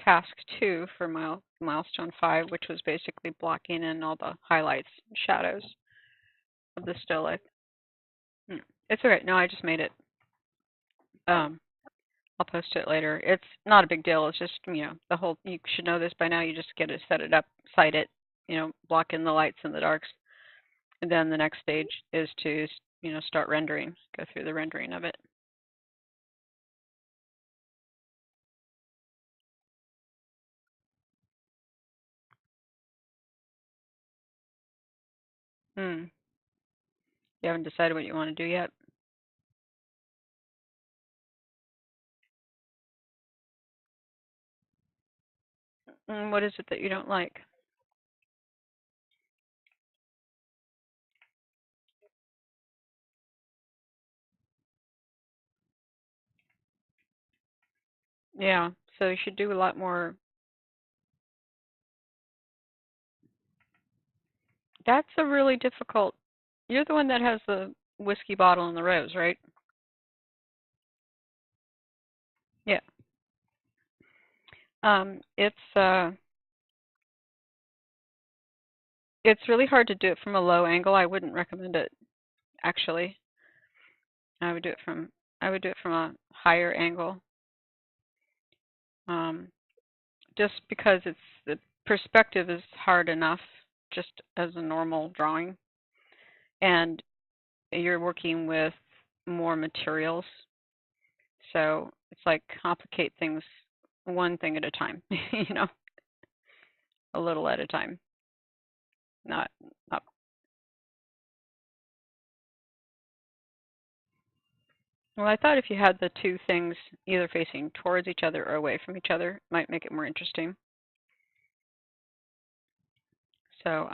task 2 for milestone 5, which was basically blocking in all the highlights and shadows of the still life. It's all right. No, I just made it. I'll post it later. It's not a big deal. It's just, the whole, you should know this by now. You just get to set it up, site it, block in the lights and the darks. And then the next stage is to, start rendering, go through the rendering of it. You haven't decided what you want to do yet? What is it that you don't like? Yeah, so you should do a lot more. That's a really difficult. You're the one that has the whiskey bottle and the rose, right? Yeah. It's really hard to do it from a low angle. I wouldn't recommend it, actually. I would do it from a higher angle. Just because the perspective is hard enough just as a normal drawing, and you're working with more materials, so it's like complicate things one thing at a time, a little at a time. Not, not. Well, I thought if you had the two things either facing towards each other or away from each other, it might make it more interesting. So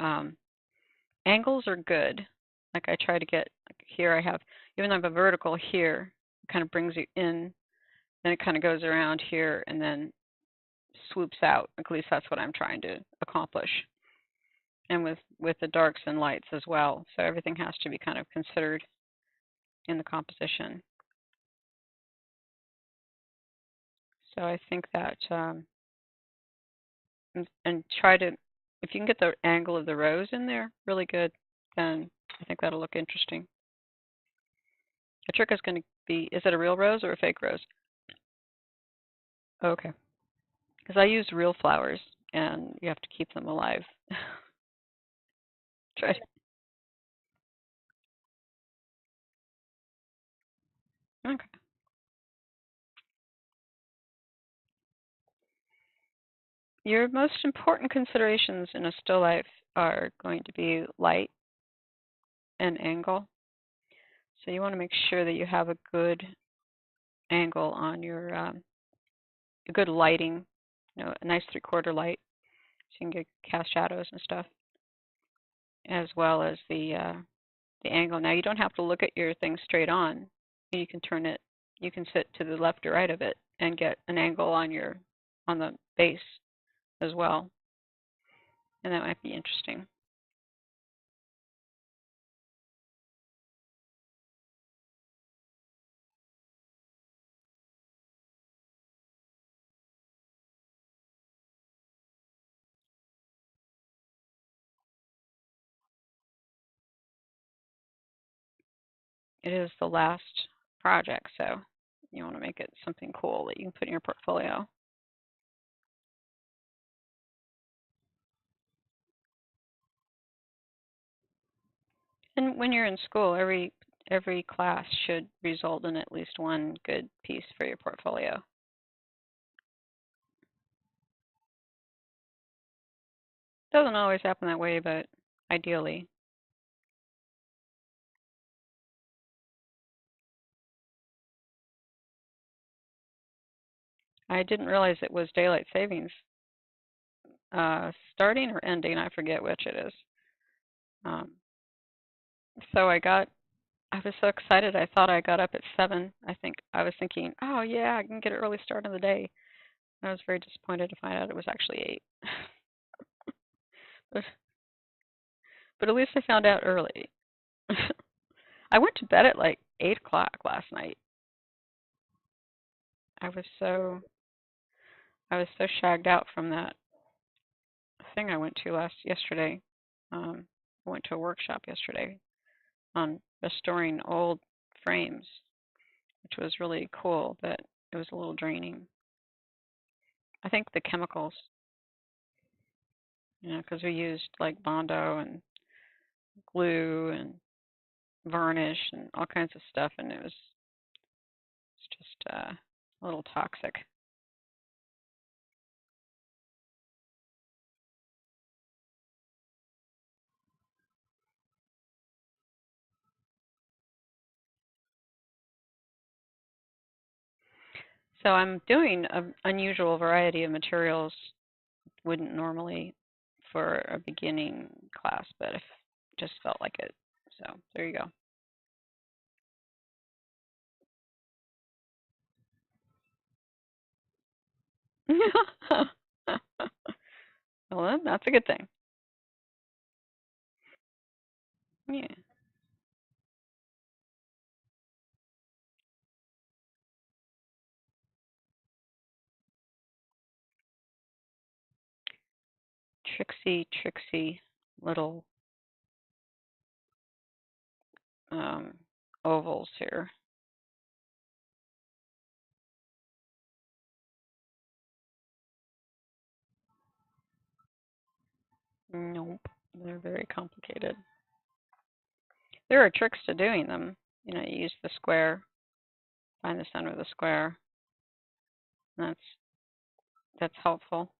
angles are good. Like I try to get, like here I have, even though I have a vertical here, it kind of brings you in, then it kind of goes around here and then swoops out. At least that's what I'm trying to accomplish. And with the darks and lights as well. So everything has to be kind of considered in the composition. So I think that, and try to, if you can get the angle of the rose in there really good, then I think that'll look interesting. The trick is going to be, is it a real rose or a fake rose? Okay. Because I use real flowers, and you have to keep them alive. Try. Okay. Your most important considerations in a still life are going to be light and angle. So you want to make sure that you have a good angle on your, a good lighting, a nice 3/4 light, so you can get cast shadows and stuff, as well as the angle. Now you don't have to look at your thing straight on. You can turn it. You can sit to the left or right of it and get an angle on the base as well, and that might be interesting. It is the last project, so you want to make it something cool that you can put in your portfolio. And when you're in school, every class should result in at least one good piece for your portfolio. Doesn't always happen that way, but ideally. I didn't realize it was daylight savings starting or ending. I forget which it is. Um, so I was so excited. I thought I got up at 7. I was thinking, oh yeah, I can get an early start on the day. I was very disappointed to find out it was actually 8. but at least I found out early. I went to bed at like 8 o'clock last night. I was so I was so shagged out from that thing I went to yesterday. I went to a workshop yesterday on restoring old frames, which was really cool, but it was a little draining. I think the chemicals, because we used like Bondo and glue and varnish and all kinds of stuff, and it's just a little toxic. So I'm doing an unusual variety of materials, wouldn't normally for a beginning class, but I just felt like it. So there you go. Well, that's a good thing. Yeah. Tricksy little um, ovals here. Nope, they're very complicated. There are tricks to doing them. You use the square, find the center of the square. That's helpful.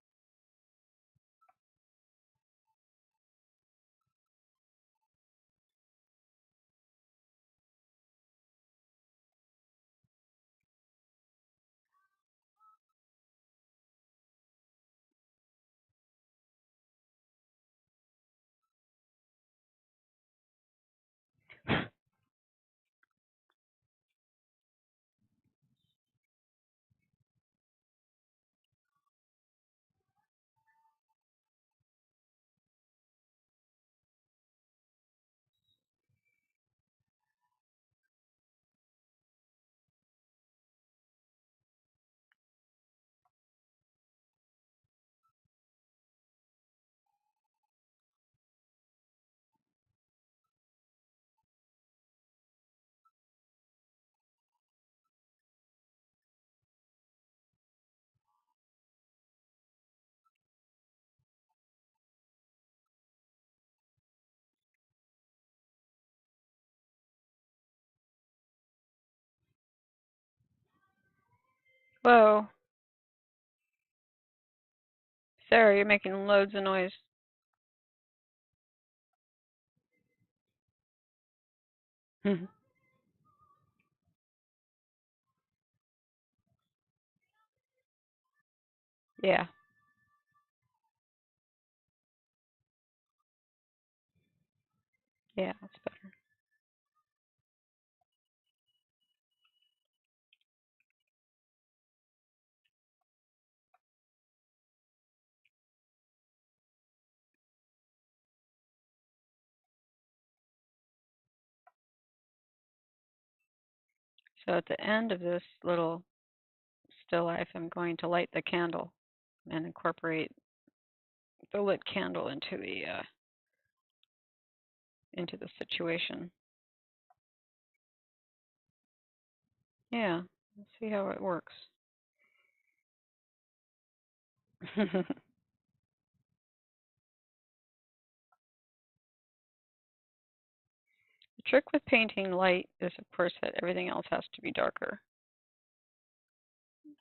Whoa, Sarah, you're making loads of noise. Yeah, yeah, that's better. So at the end of this little still life, I'm going to light the candle and incorporate the lit candle into the situation. Yeah, let's see how it works. The trick with painting light is, of course, that everything else has to be darker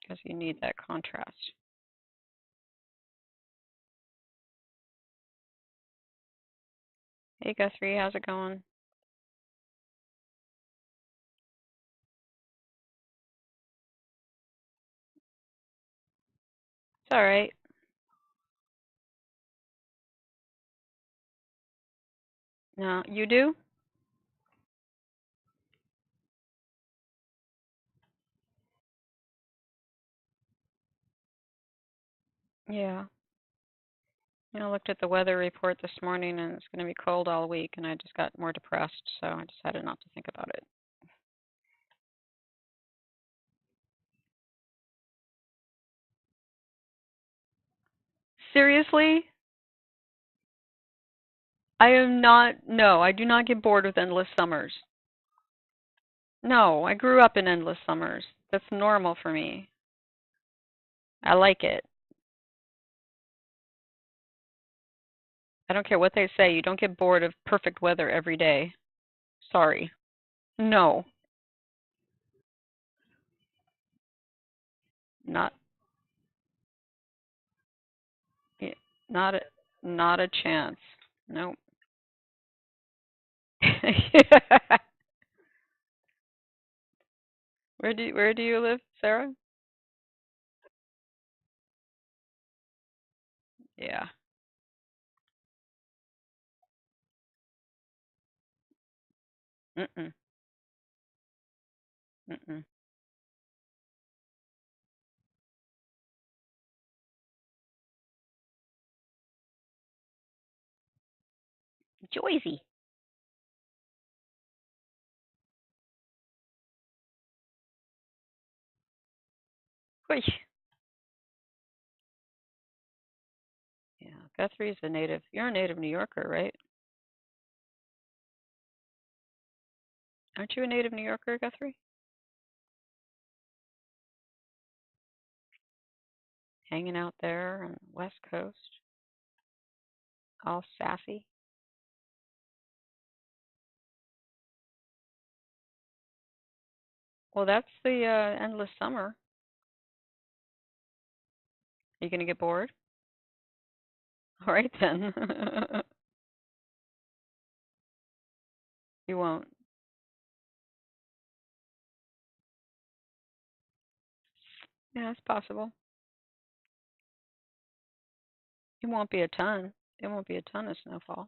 because you need that contrast. Hey Guthrie, how's it going? It's all right. No, you do? Yeah. I looked at the weather report this morning and it's going to be cold all week, and I just got more depressed, so I decided not to think about it. Seriously? I am not, no, I do not get bored with endless summers. No, I grew up in endless summers. That's normal for me. I like it. I don't care what they say. You don't get bored of perfect weather every day. Sorry. No, not yeah, not a not a chance. Nope. Where do you live, Sarah? Yeah. Mm-mm. Mm-mm. Joyzy. Whoosh. Yeah, Guthrie's a native. You're a native New Yorker, right? Aren't you a native New Yorker, Guthrie? Hanging out there on the West Coast, all sassy. Well, that's the endless summer. Are you gonna get bored? All right then. You won't. Yeah, it's possible. It won't be a ton. It won't be a ton of snowfall.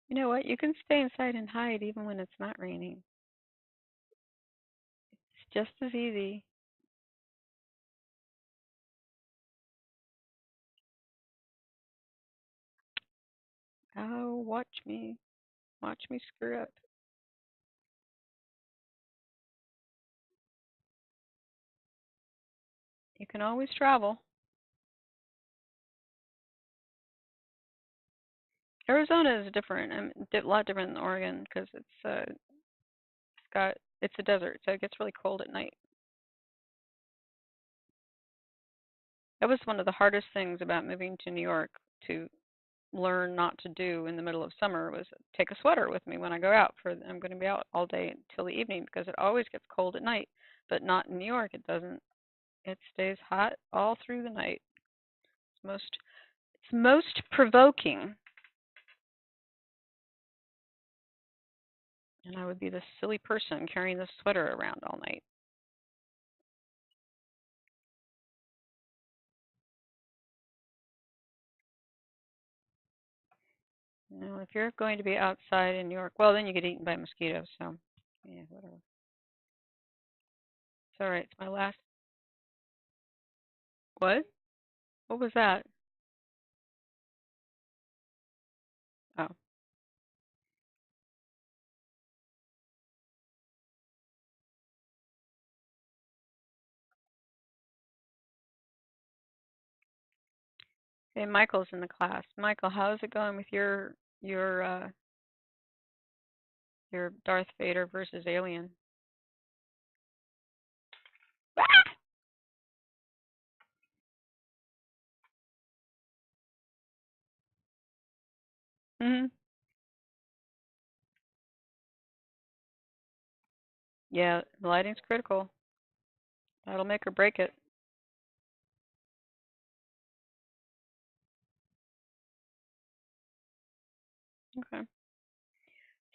You know what? You can stay inside and hide even when it's not raining. It's just as easy. Oh, watch me. Watch me screw up. You can always travel. Arizona is different. A lot different than Oregon because it's a desert, so it gets really cold at night. That was one of the hardest things about moving to New York to learn not to do in the middle of summer was take a sweater with me when I go out for I'm going to be out all day until the evening because it always gets cold at night, but not in New York. It doesn't. It stays hot all through the night. It's most provoking, and I would be this silly person carrying this sweater around all night. If you're going to be outside in New York, well, then you get eaten by mosquitoes. So, yeah, whatever. It's all right. It's my last. What? What was that? Oh, hey, Michael's in the class. Michael, how's it going with your Darth Vader versus Alien? Ah! Mhm. Yeah, the lighting's critical. That'll make or break it. Okay.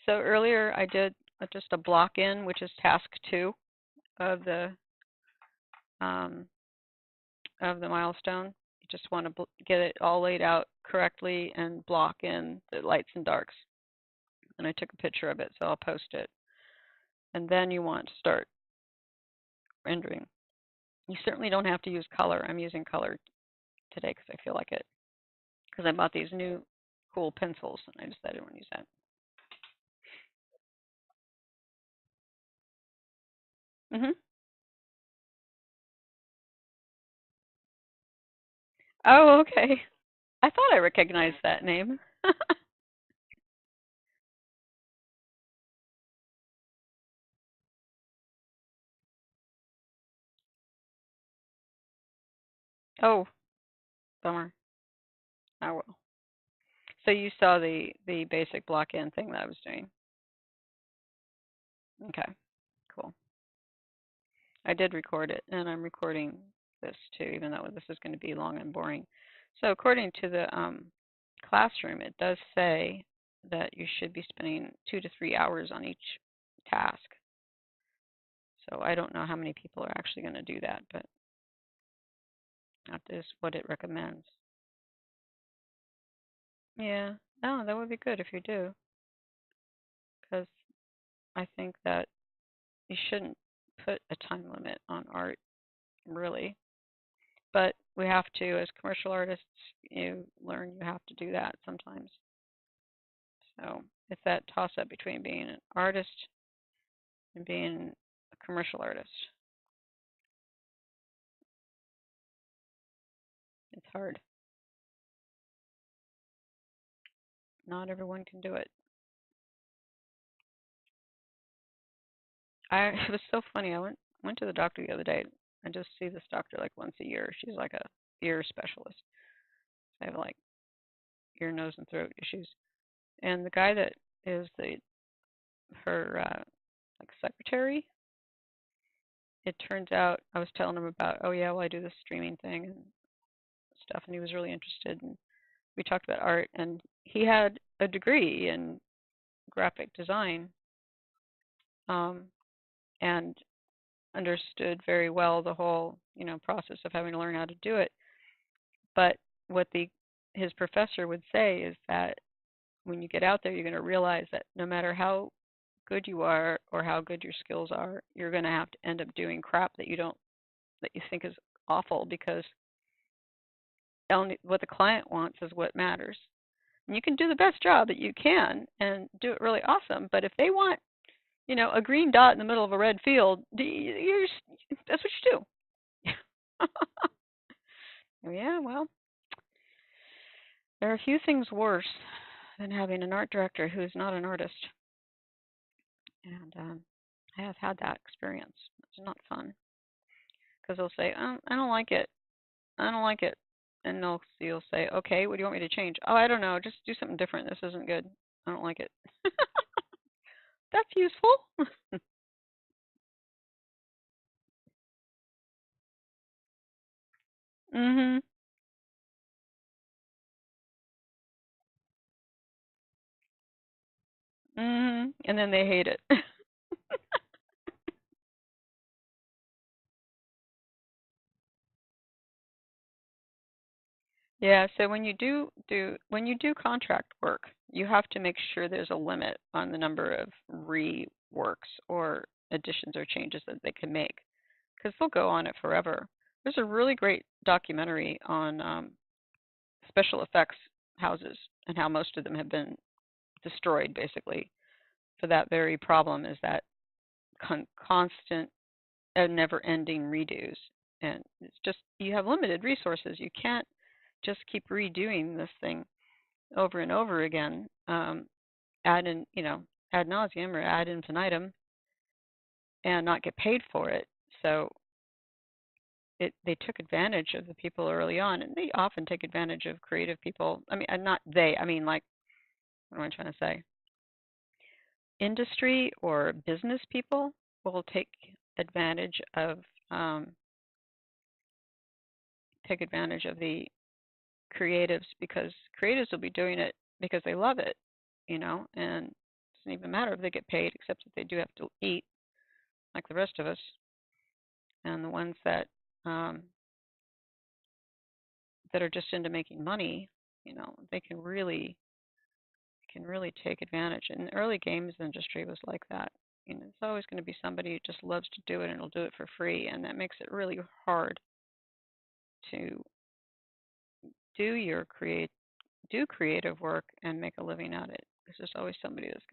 So earlier I did just a block in, which is task 2 of the um, of the milestone. You just want to get it all laid out correctly and block in the lights and darks. And I took a picture of it, so I'll post it. And then you want to start rendering. You certainly don't have to use color. I'm using color today because I feel like it. Because I bought these new cool pencils, and I decided I want to use that. Mhm. Oh, okay. I thought I recognized that name. Oh, bummer. Oh well. So you saw the basic block-in thing that I was doing. Okay, cool. I did record it, and I'm recording this too, even though this is going to be long and boring. So according to the classroom, it does say that you should be spending 2 to 3 hours on each task. So I don't know how many people are actually going to do that, but that is what it recommends. Yeah, no, that would be good if you do, because I think that you shouldn't put a time limit on art, really. But we have to, as commercial artists, you learn you have to do that sometimes. So it's that toss up between being an artist and being a commercial artist. It's hard. Not everyone can do it. It was so funny. I went to the doctor the other day. I just see this doctor like once a year. She's like a ear specialist. I have like ear, nose, and throat issues. And the guy that is the her like secretary, it turns out I was telling him about, oh yeah, well I do this streaming thing and stuff, and he was really interested. And we talked about art, and he had a degree in graphic design, um, and understood very well the whole process of having to learn how to do it. But what the his professor would say is that when you get out there, you're going to realize that no matter how good you are or how good your skills are, you're going to have to end up doing crap that you think is awful, because only what the client wants is what matters. And you can do the best job that you can and do it really awesome, but if they want, a green dot in the middle of a red field, that's what you do. Yeah, well, there are a few things worse than having an art director who is not an artist. And I have had that experience. It's not fun, because they'll say, I don't like it. I don't like it. And you'll say, okay, what do you want me to change? Oh, I don't know. Just do something different. This isn't good. I don't like it. That's useful. Mhm. Mhm. And then they hate it. Yeah, so when you do contract work, you have to make sure there's a limit on the number of reworks or additions or changes that they can make, because they'll go on it forever. There's a really great documentary on special effects houses and how most of them have been destroyed, basically, for that very problem, is that constant and never-ending redos. And it's just, you have limited resources. You can't just keep redoing this thing over and over again, ad nauseum or ad infinitum, and not get paid for it. So they took advantage of the people early on, and they often take advantage of creative people. I mean, not they. I mean, like, what am I trying to say? Industry or business people will advantage of um, take advantage of the creatives, because creatives will be doing it because they love it, and it doesn't even matter if they get paid, except that they do have to eat like the rest of us. And the ones um, that are just into making money, they can really take advantage. And the early games industry was like that. It's always going to be somebody who just loves to do it and will do it for free, and that makes it really hard to do your creative work and make a living at it. Because there's always somebody that's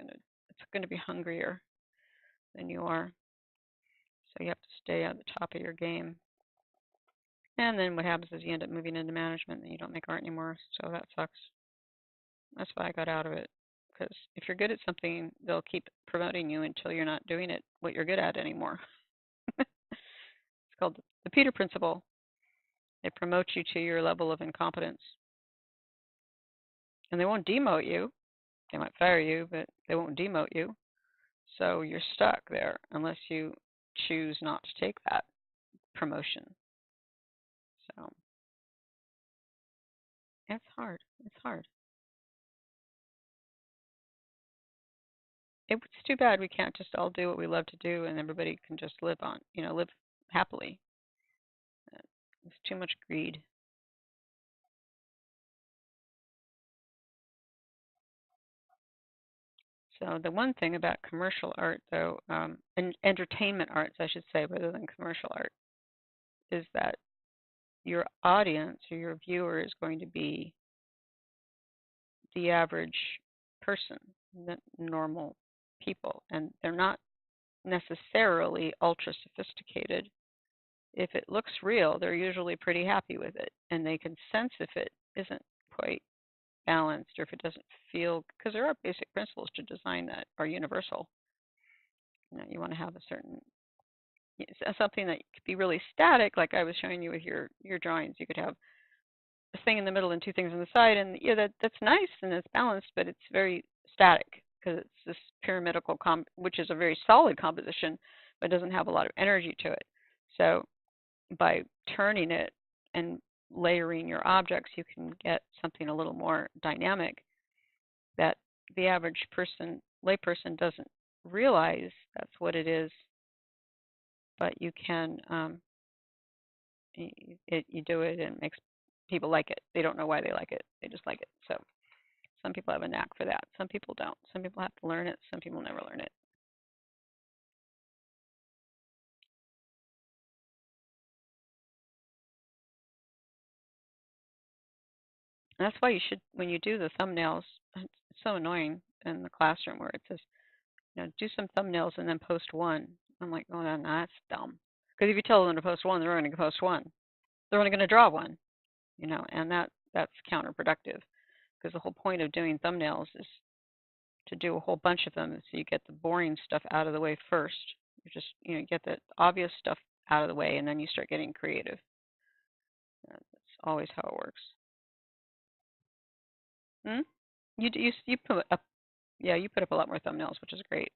going to be hungrier than you are. So you have to stay at the top of your game. And then what happens is you end up moving into management and you don't make art anymore. So that sucks. That's why I got out of it. Because if you're good at something, they'll keep promoting you until you're not doing it what you're good at anymore. It's called the Peter Principle. They promote you to your level of incompetence. And they won't demote you. They might fire you, but they won't demote you. So you're stuck there unless you choose not to take that promotion. So it's hard. It's hard. It's too bad we can't just all do what we love to do and everybody can just live live happily. It's too much greed. So the one thing about commercial art, though, and entertainment arts, I should say, rather than commercial art, is that your audience or your viewer is going to be the average person, the normal people, and they're not necessarily ultra sophisticated. If it looks real, they're usually pretty happy with it, and they can sense if it isn't quite balanced or if it doesn't feel, because there are basic principles to design that are universal. You want to have a certain something that could be really static, like I was showing you with your drawings. You could have a thing in the middle and two things on the side, and that's nice and it's balanced, but it's very static because it's this pyramidal which is a very solid composition, but doesn't have a lot of energy to it. So by turning it and layering your objects, you can get something a little more dynamic that the average layperson doesn't realize that's what it is, but you can you do it and it makes people like it. They don't know why they like it. They just like it. So some people have a knack for that. Some people don't. Some people have to learn it. Some people never learn it. And that's why you should, when you do the thumbnails, it's so annoying in the classroom where it says, do some thumbnails and then post one. I'm like, oh, no, that's dumb. Because if you tell them to post one, they're only going to post one. They're only going to draw one, and that's counterproductive. Because the whole point of doing thumbnails is to do a whole bunch of them so you get the boring stuff out of the way first. You just, get the obvious stuff out of the way and then you start getting creative. That's always how it works. Hmm? You put up, yeah, you put up a lot more thumbnails, which is great.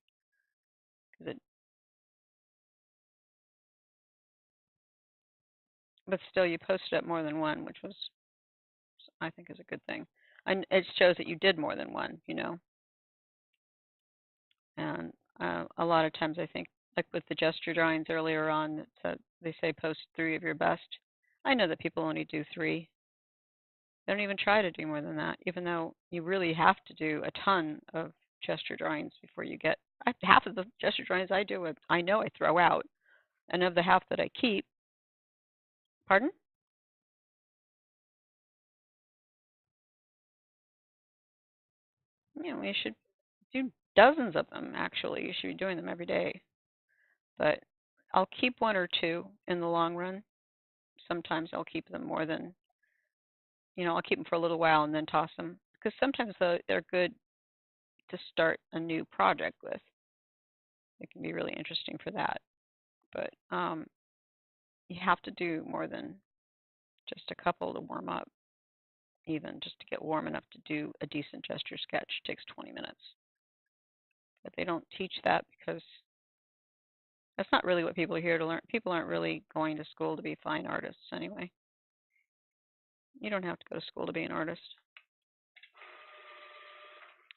But still, you posted up more than one, which was, I think, is a good thing. And it shows that you did more than one, And a lot of times, I think, like with the gesture drawings earlier on, they say post 3 of your best. I know that people only do 3. They don't even try to do more than that, even though you really have to do a ton of gesture drawings before you get half of the gesture drawings I do. I know I throw out, and of the half that I keep, pardon? You should do dozens of them. Actually, you should be doing them every day. But I'll keep 1 or 2 in the long run. Sometimes I'll keep them more than, I'll keep them for a little while and then toss them because sometimes they're good to start a new project with. It can be really interesting for that. But you have to do more than just a couple to warm up, even just to get warm enough to do a decent gesture sketch. It takes 20 minutes. But they don't teach that because that's not really what people are here to learn. People aren't really going to school to be fine artists anyway. You don't have to go to school to be an artist.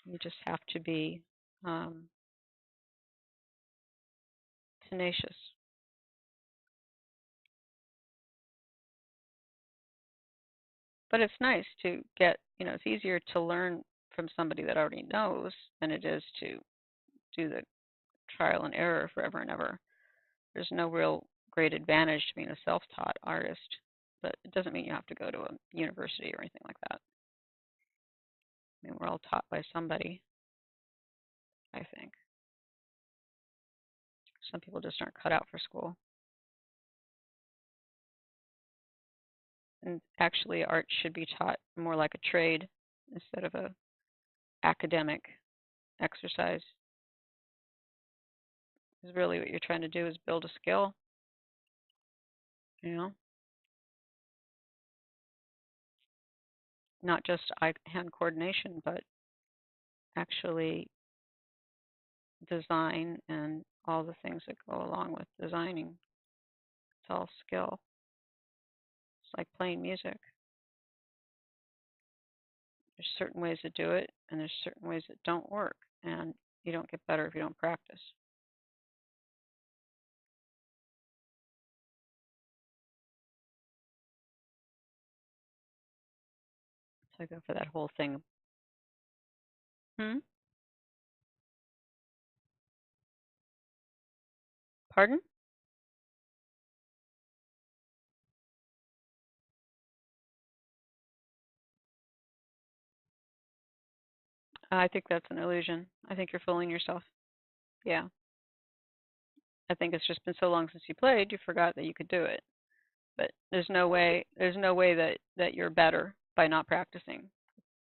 You just have to be tenacious. But it's nice to get, it's easier to learn from somebody that already knows than it is to do the trial and error forever and ever. There's no real great advantage to being a self-taught artist, but it doesn't mean you have to go to a university or anything like that. I mean, we're all taught by somebody, I think. Some people just aren't cut out for school. And actually, art should be taught more like a trade instead of a academic exercise. Because really what you're trying to do is build a skill, you know, not just eye-hand coordination, but actually design and all the things that go along with designing. It's all skill. It's like playing music. There's certain ways to do it, and there's certain ways that don't work, and you don't get better if you don't practice. So I go for that whole thing. Pardon? I think that's an illusion. I think you're fooling yourself. Yeah. I think it's just been so long since you played, you forgot that you could do it. But there's no way that you're better by not practicing.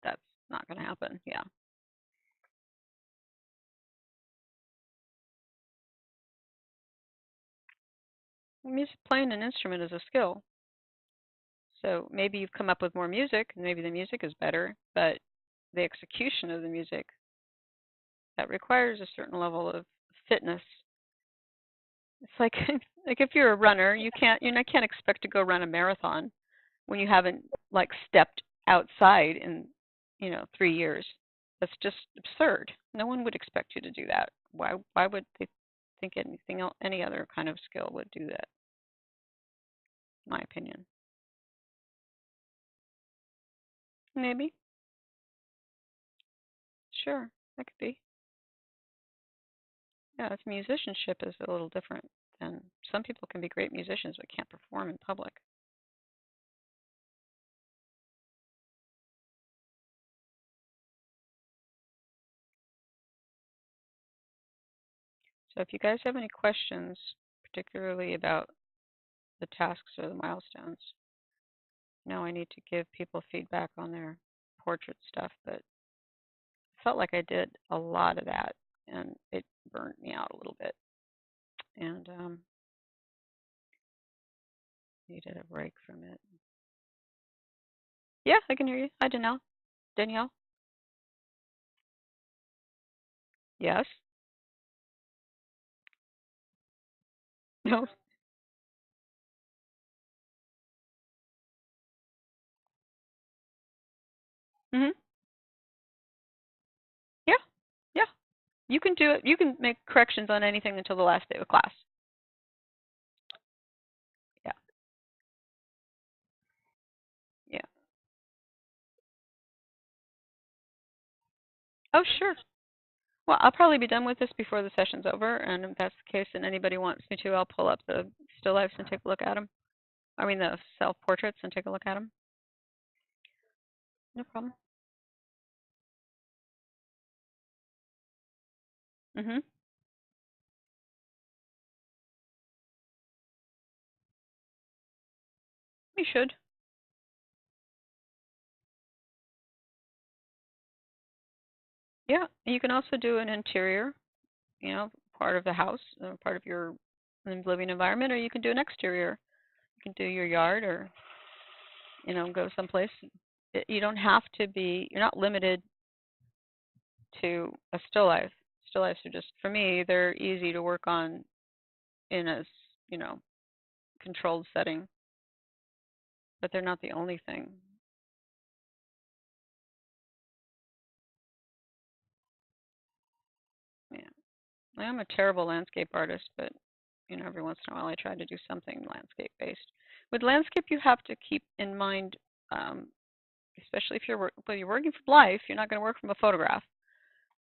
That's not going to happen. Yeah. Playing an instrument is a skill. So maybe you've come up with more music, and maybe the music is better, but the execution of the music, that requires a certain level of fitness. It's like like if you're a runner, you can't expect to go run a marathon when you haven't like stepped outside in 3 years. That's just absurd. No one would expect you to do that. Why would they think anything else, any other kind of skill would do that? In my opinion. Maybe. Sure, that could be. Yeah, it's musicianship is a little different. And some people can be great musicians but can't perform in public. So if you guys have any questions, particularly about the tasks or the milestones, I need to give people feedback on their portrait stuff, but I felt like I did a lot of that, and it burnt me out a little bit, and needed a break from it. Yeah, I can hear you. Hi, Danielle. Danielle? Yes? No? Mhm. Yeah. Yeah. You can do it. You can make corrections on anything until the last day of class. Yeah. Yeah. Oh, sure. Well, I'll probably be done with this before the session's over, and if that's the case and anybody wants me to, I'll pull up the still lifes and take a look at them. I mean, the self-portraits and take a look at them. No problem. Mhm. You should. Yeah. You can also do an interior, part of the house, part of your living environment, or you can do an exterior. You can do your yard, or go someplace. You don't have to be. You're not limited to a still life. Still lifes are just, for me, they're easy to work on in a controlled setting, but they're not the only thing. Yeah. I am a terrible landscape artist, but every once in a while I try to do something landscape based. With landscape, you have to keep in mind, especially if you're working from life, you're not going to work from a photograph.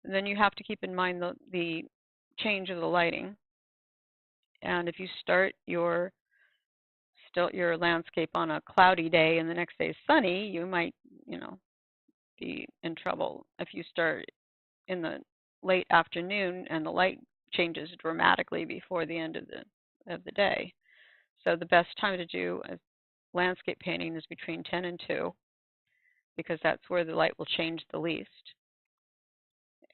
And then you have to keep in mind the change of the lighting. And if you start your landscape on a cloudy day and the next day is sunny, you might be in trouble. If you start in the late afternoon and the light changes dramatically before the end of the day. So the best time to do a landscape painting is between 10 and 2 because that's where the light will change the least.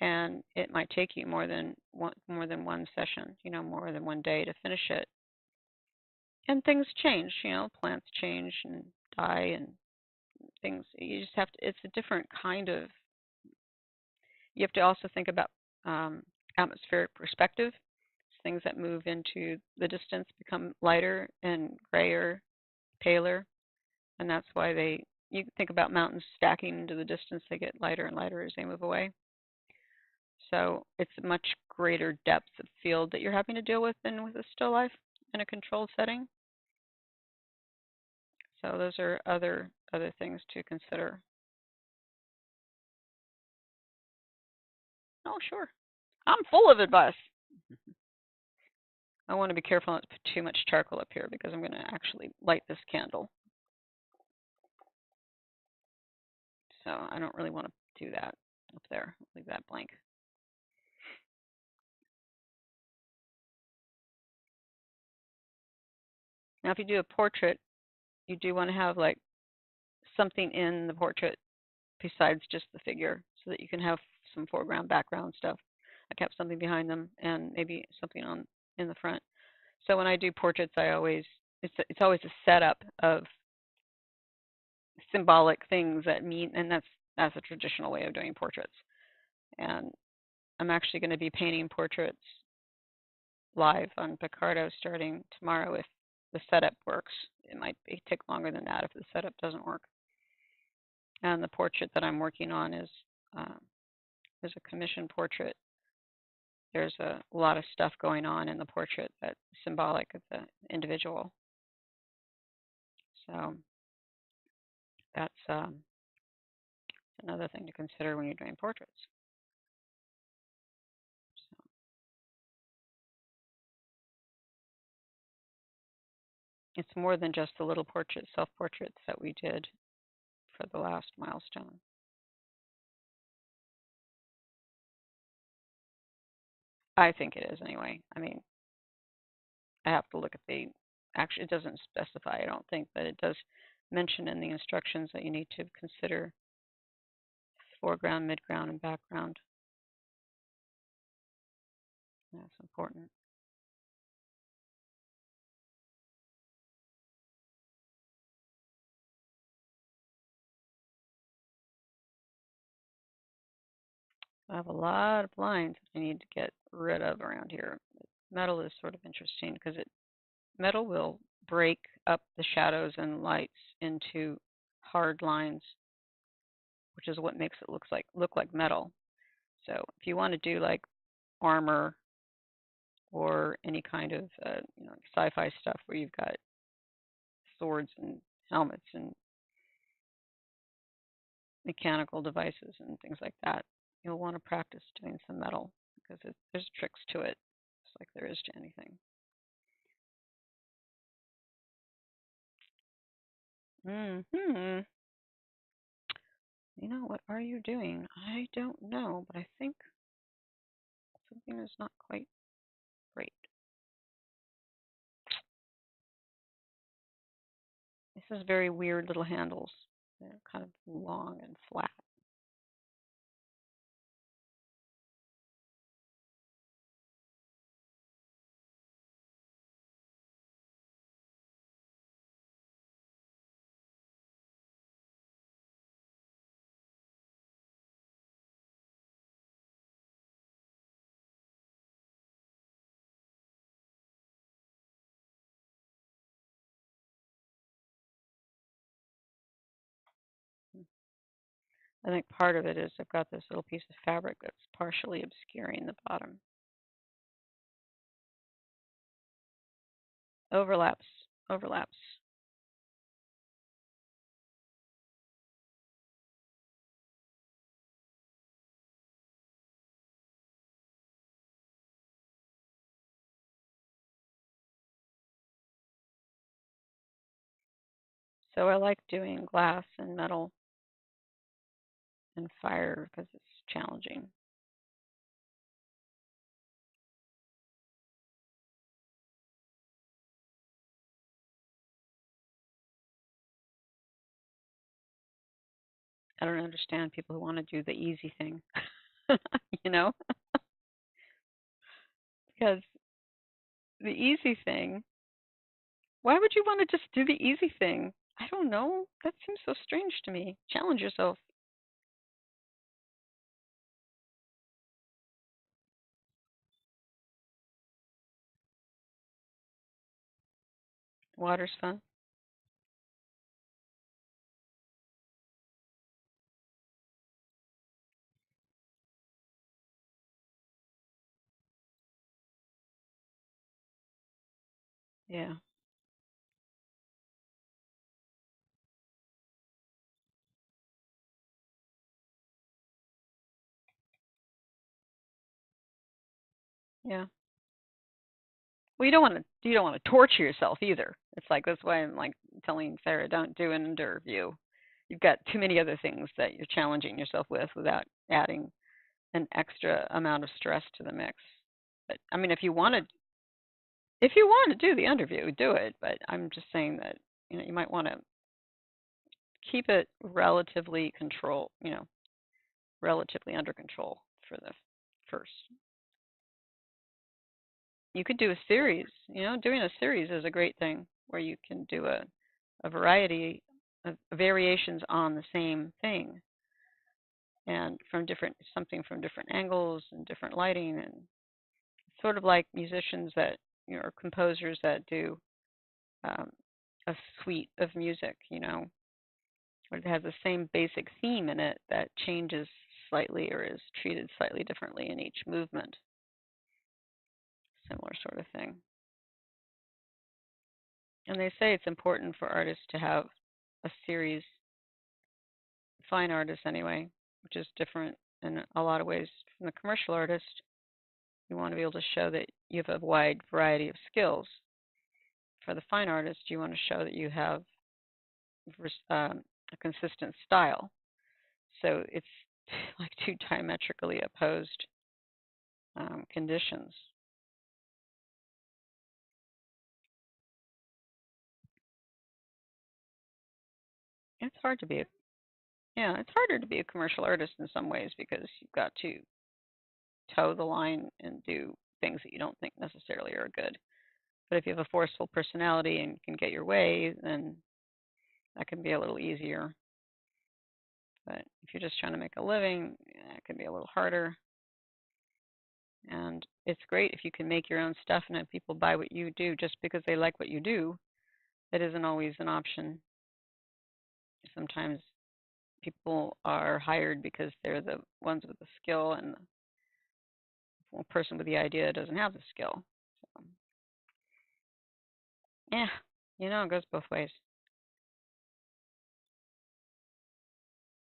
And it might take you more than one session, more than one day to finish it. And things change, plants change and die and things. You just have to, it's a different kind of, you have to also think about atmospheric perspective. Things that move into the distance become lighter and grayer, paler, and that's why you think about mountains stacking into the distance, they get lighter and lighter as they move away. So it's a much greater depth of field that you're having to deal with than with a still life in a controlled setting. So those are other things to consider. Oh, sure. I'm full of advice. I want to be careful not to put too much charcoal up here because I'm going to actually light this candle. So I don't really want to do that up there. Leave that blank. Now, if you do a portrait, you do want to have like something in the portrait besides just the figure so that you can have some foreground, background stuff. I kept something behind them and maybe something in the front. So when I do portraits, it's always a setup of symbolic things that mean, and that's a traditional way of doing portraits. And I'm actually going to be painting portraits live on Picardo starting tomorrow if the setup works. It might take longer than that if the setup doesn't work. And the portrait that I'm working on is a commission portrait. There's a lot of stuff going on in the portrait that's symbolic of the individual. So that's another thing to consider when you're doing portraits. So it's more than just the little self-portraits that we did for the last milestone. I think it is anyway. I mean, I have to look at actually, it doesn't specify, I don't think, but it does mention in the instructions that you need to consider foreground, midground, and background. That's important. I have a lot of blinds that I need to get rid of around here. Metal is sort of interesting because metal will break up the shadows and lights into hard lines, which is what makes it look like metal. So if you want to do like armor or any kind of sci-fi stuff where you've got swords and helmets and mechanical devices and things like that, you'll want to practice doing some metal because there's tricks to it, just like there is to anything. What are you doing? I don't know, but I think something is not quite right. This is very weird little handles. They're kind of long and flat. I think part of it is I've got this little piece of fabric that's partially obscuring the bottom. Overlaps. Overlaps. So I like doing glass and metal and fire because it's challenging. I don't understand people who want to do the easy thing, you know, because the easy thing, why would you want to just do the easy thing? I don't know. That seems so strange to me. Challenge yourself. Water's fun. Yeah. Yeah. Well, you don't want to torture yourself either. It's like that's why I'm like telling Sarah, don't do an interview. You've got too many other things that you're challenging yourself with without adding an extra amount of stress to the mix. But I mean, if you want to do the interview, do it. But I'm just saying that you might want to keep it relatively under control for the first. You could do a series. Doing a series is a great thing where you can do a variety of variations on the same thing and from different angles and different lighting, and sort of like musicians that or composers that do um, a suite of music, where it has the same basic theme in it that changes slightly or is treated slightly differently in each movement. Similar sort of thing. And they say it's important for artists to have a series, fine artists anyway, which is different in a lot of ways from the commercial artist. You want to be able to show that you have a wide variety of skills. For the fine artist, you want to show that you have a consistent style. So it's like two diametrically opposed conditions. It's hard to be a Yeah, it's harder to be a commercial artist in some ways because you've got to toe the line and do things that you don't think necessarily are good. But if you have a forceful personality and can get your way, then that can be a little easier. But if you're just trying to make a living, it can be a little harder. And it's great if you can make your own stuff and have people buy what you do just because they like what you do. That isn't always an option. Sometimes people are hired because they're the ones with the skill, and the person with the idea doesn't have the skill. So, yeah, it goes both ways.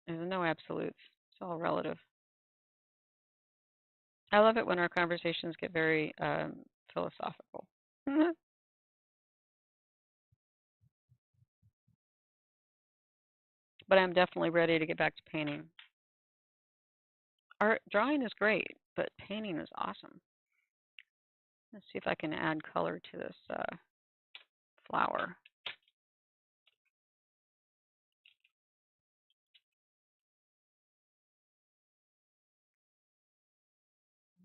There's no absolutes. It's all relative. I love it when our conversations get very philosophical. But I'm definitely ready to get back to painting. Art drawing is great, but painting is awesome. Let's see if I can add color to this flower.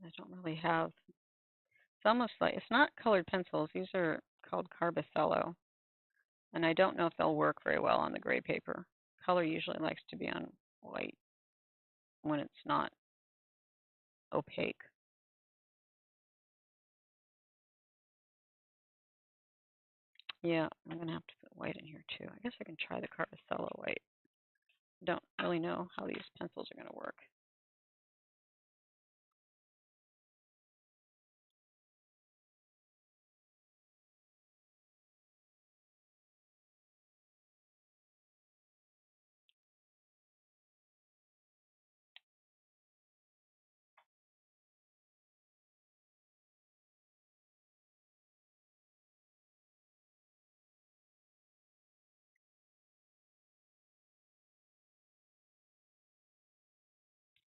I don't really have. It's almost like it's not colored pencils. These are called Carbothello, and I don't know if they'll work very well on the gray paper. Color usually likes to be on white when it's not opaque. Yeah, I'm gonna have to put white in here too. I guess I can try the Carbothello white. Don't really know how these pencils are gonna work.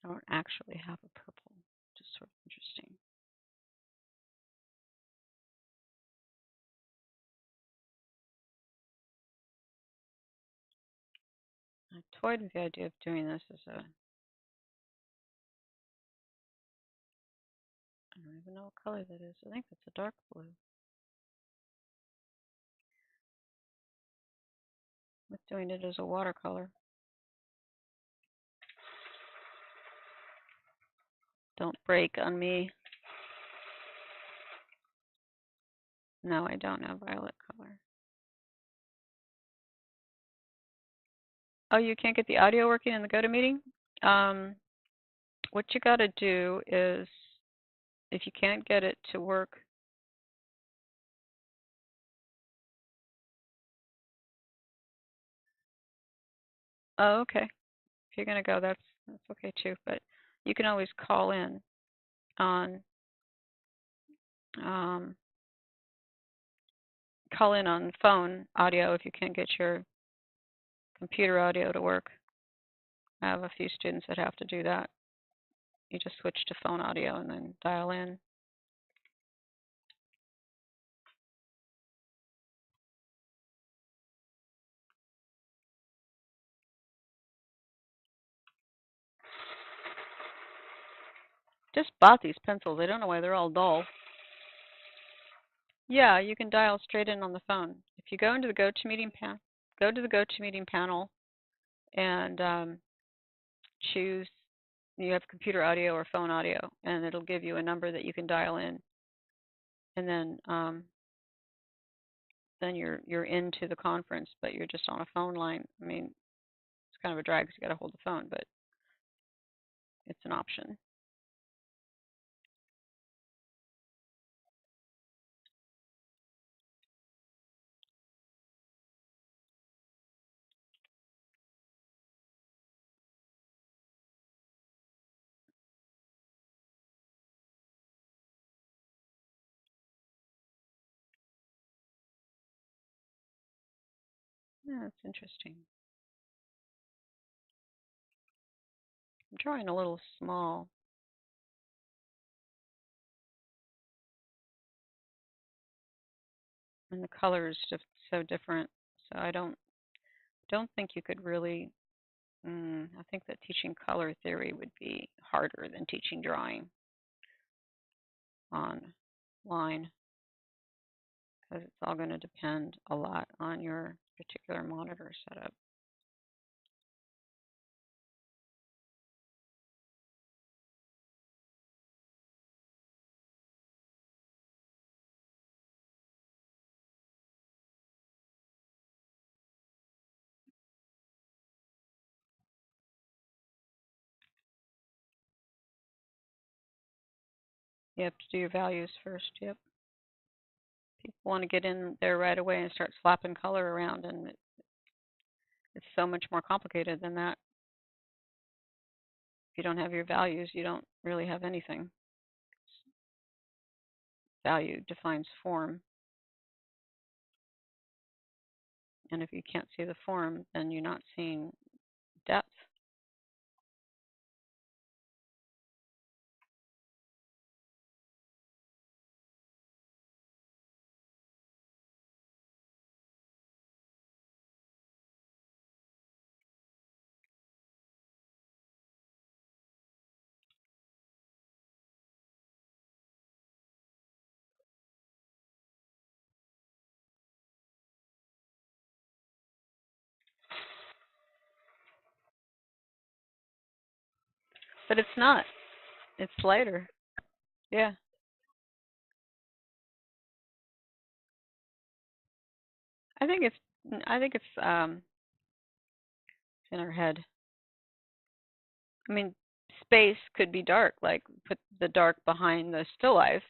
I don't actually have a purple, which is sort of interesting. I toyed with the idea of doing this as a, I don't even know what color that is. I think that's a dark blue. With doing it as a watercolor. Don't break on me. No, I don't have violet color. Oh, you can't get the audio working in the GoToMeeting? What you got to do is, if you can't get it to work, oh, okay. If you're going to go, that's okay too. But you can always call in on phone audio if you can't get your computer audio to work. I have a few students that have to do that. You just switch to phone audio and then dial in. Just bought these pencils. I don't know why they're all dull. Yeah, you can dial straight in on the phone. If you go into the GoToMeeting panel and choose, you have computer audio or phone audio, and it'll give you a number that you can dial in, and then you're into the conference, but you're just on a phone line. I mean, it's kind of a drag because you got to hold the phone, but it's an option. Yeah, that's interesting. I'm drawing a little small. And the color is just so different. So I don't think you could really. I think that teaching color theory would be harder than teaching drawing online, because it's all going to depend a lot on your particular monitor setup. You have to do your values first. Yep. People want to get in there right away and start slapping color around, and it's so much more complicated than that. If you don't have your values, you don't really have anything. Value defines form. And if you can't see the form, then you're not seeing depth. But it's not. It's lighter. Yeah. I think it's in our head. I mean, space could be dark, like put the dark behind the still life.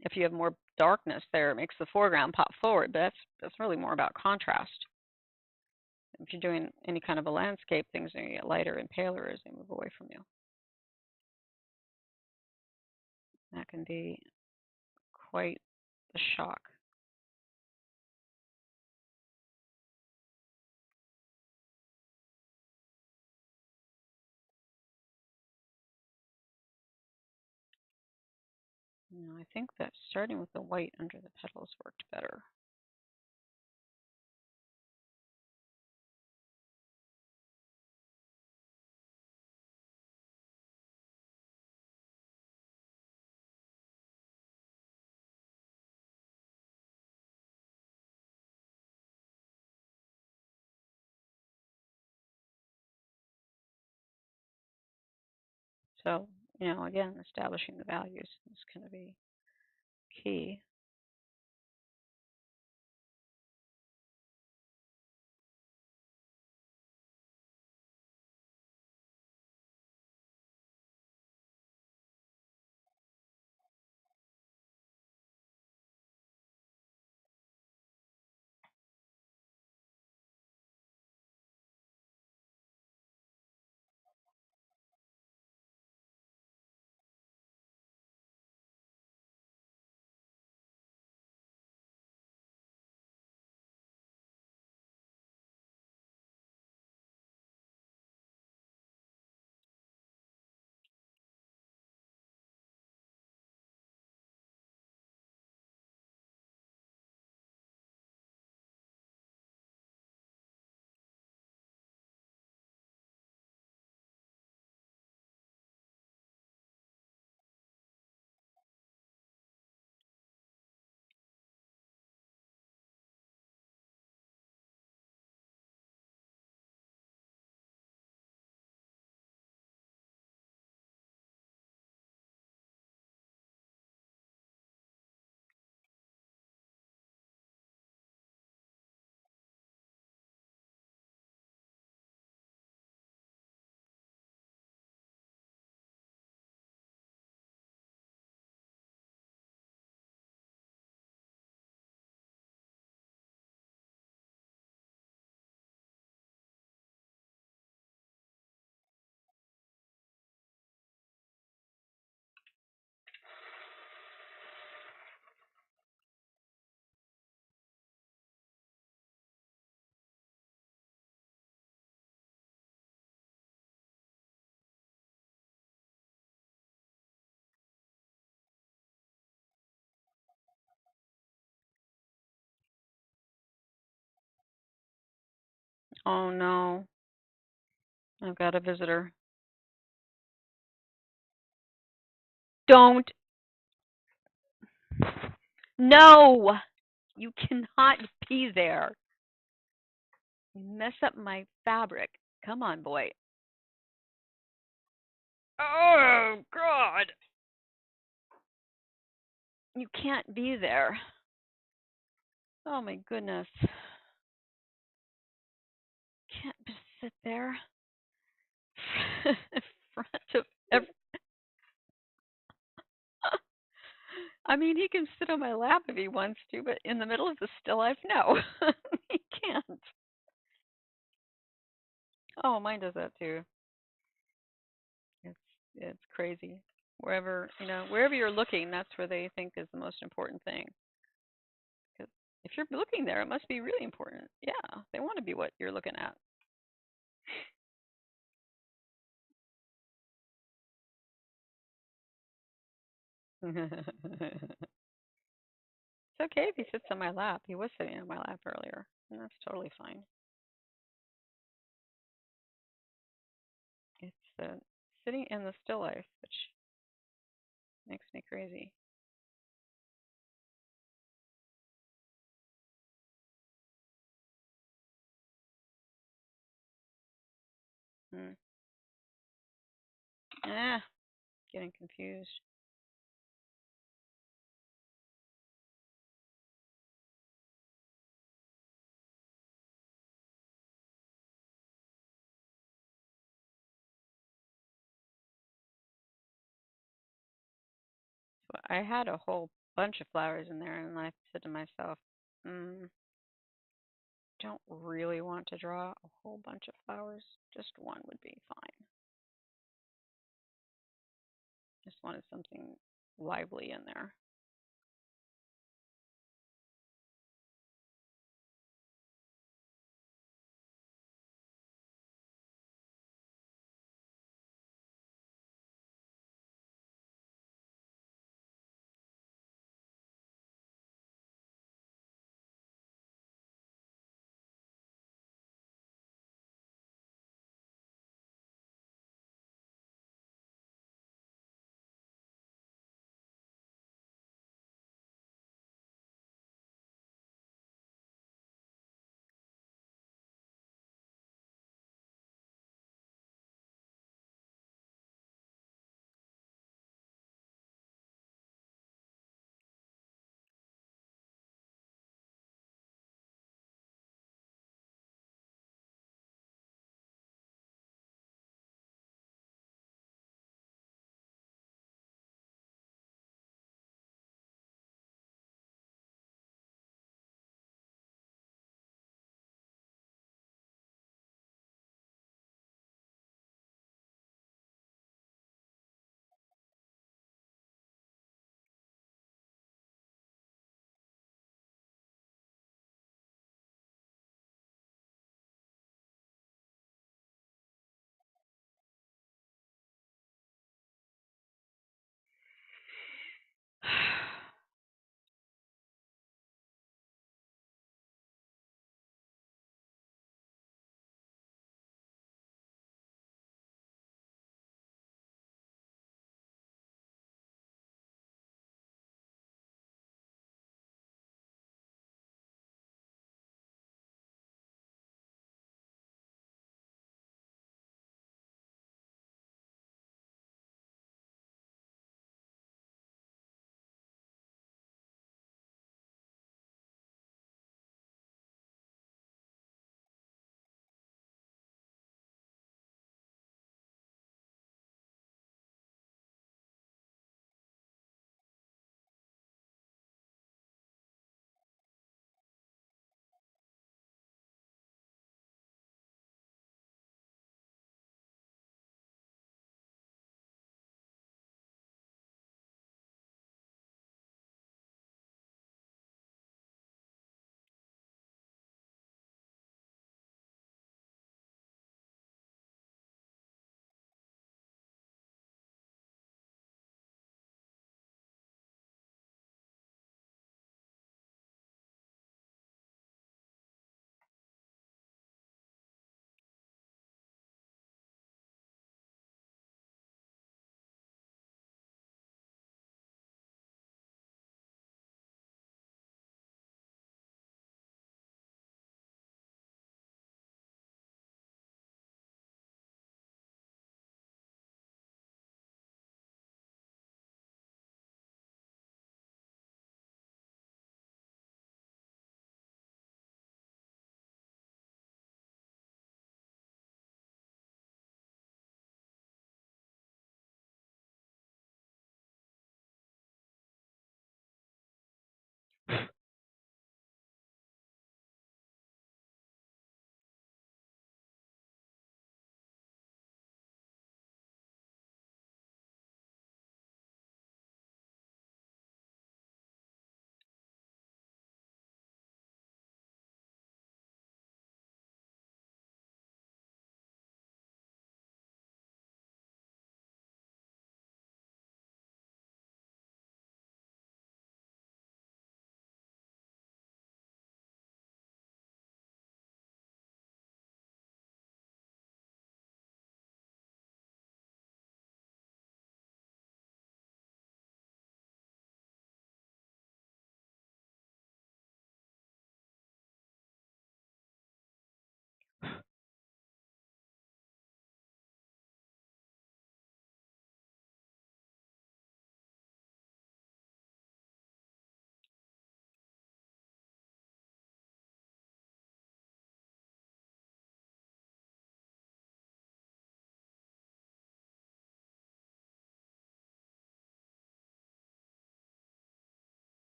If you have more darkness there, it makes the foreground pop forward, but that's really more about contrast. If you're doing any kind of a landscape, things are going to get lighter and paler as they move away from you. That can be quite a shock. I think that starting with the white under the petals worked better. So, again, establishing the values is going to be key. Oh no, I've got a visitor. Don't. No! You cannot be there. You mess up my fabric. Come on, boy. Oh, God. You can't be there. Oh, my goodness. Can't just sit there in front of every. I mean, he can sit on my lap if he wants to, but in the middle of the still life, no. He can't. Oh, mine does that too. It's it's crazy. Wherever you're looking, that's where they think is the most important thing. Because if you're looking there, it must be really important. Yeah, they want to be what you're looking at. It's okay if he sits on my lap. He was sitting on my lap earlier, and that's totally fine. It's sitting in the still life, which makes me crazy. Hmm. Getting confused. So I had a whole bunch of flowers in there, and I said to myself, don't really want to draw a whole bunch of flowers. Just one would be fine. Just wanted something lively in there.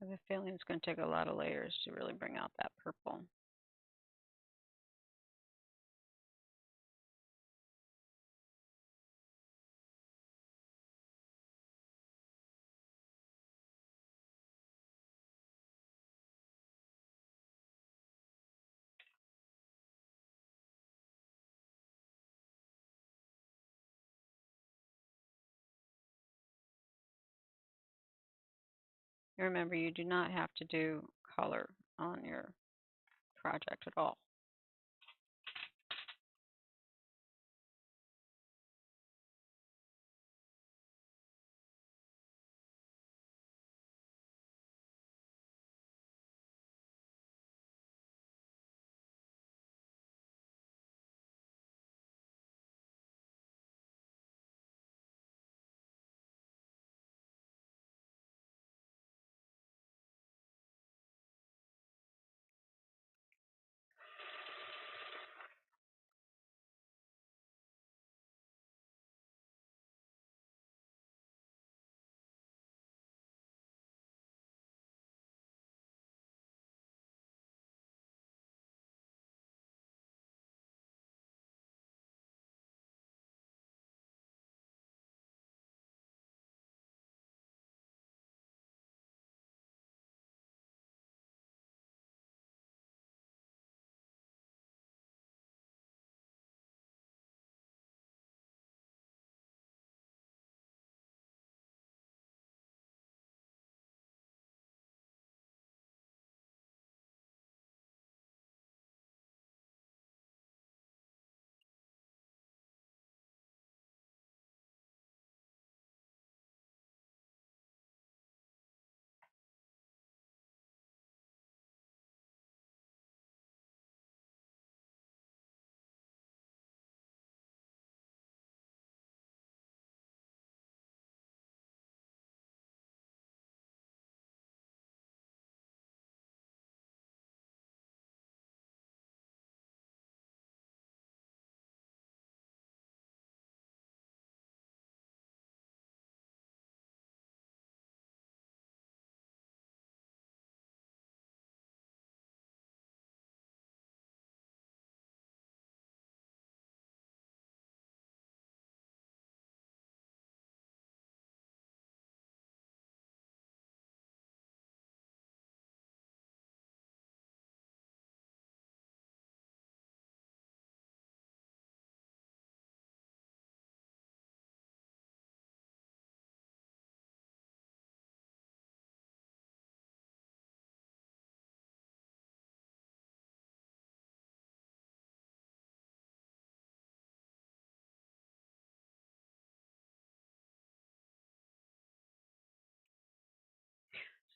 I have a feeling it's going to take a lot of layers to really bring out that purple. Remember, you do not have to do color on your project at all.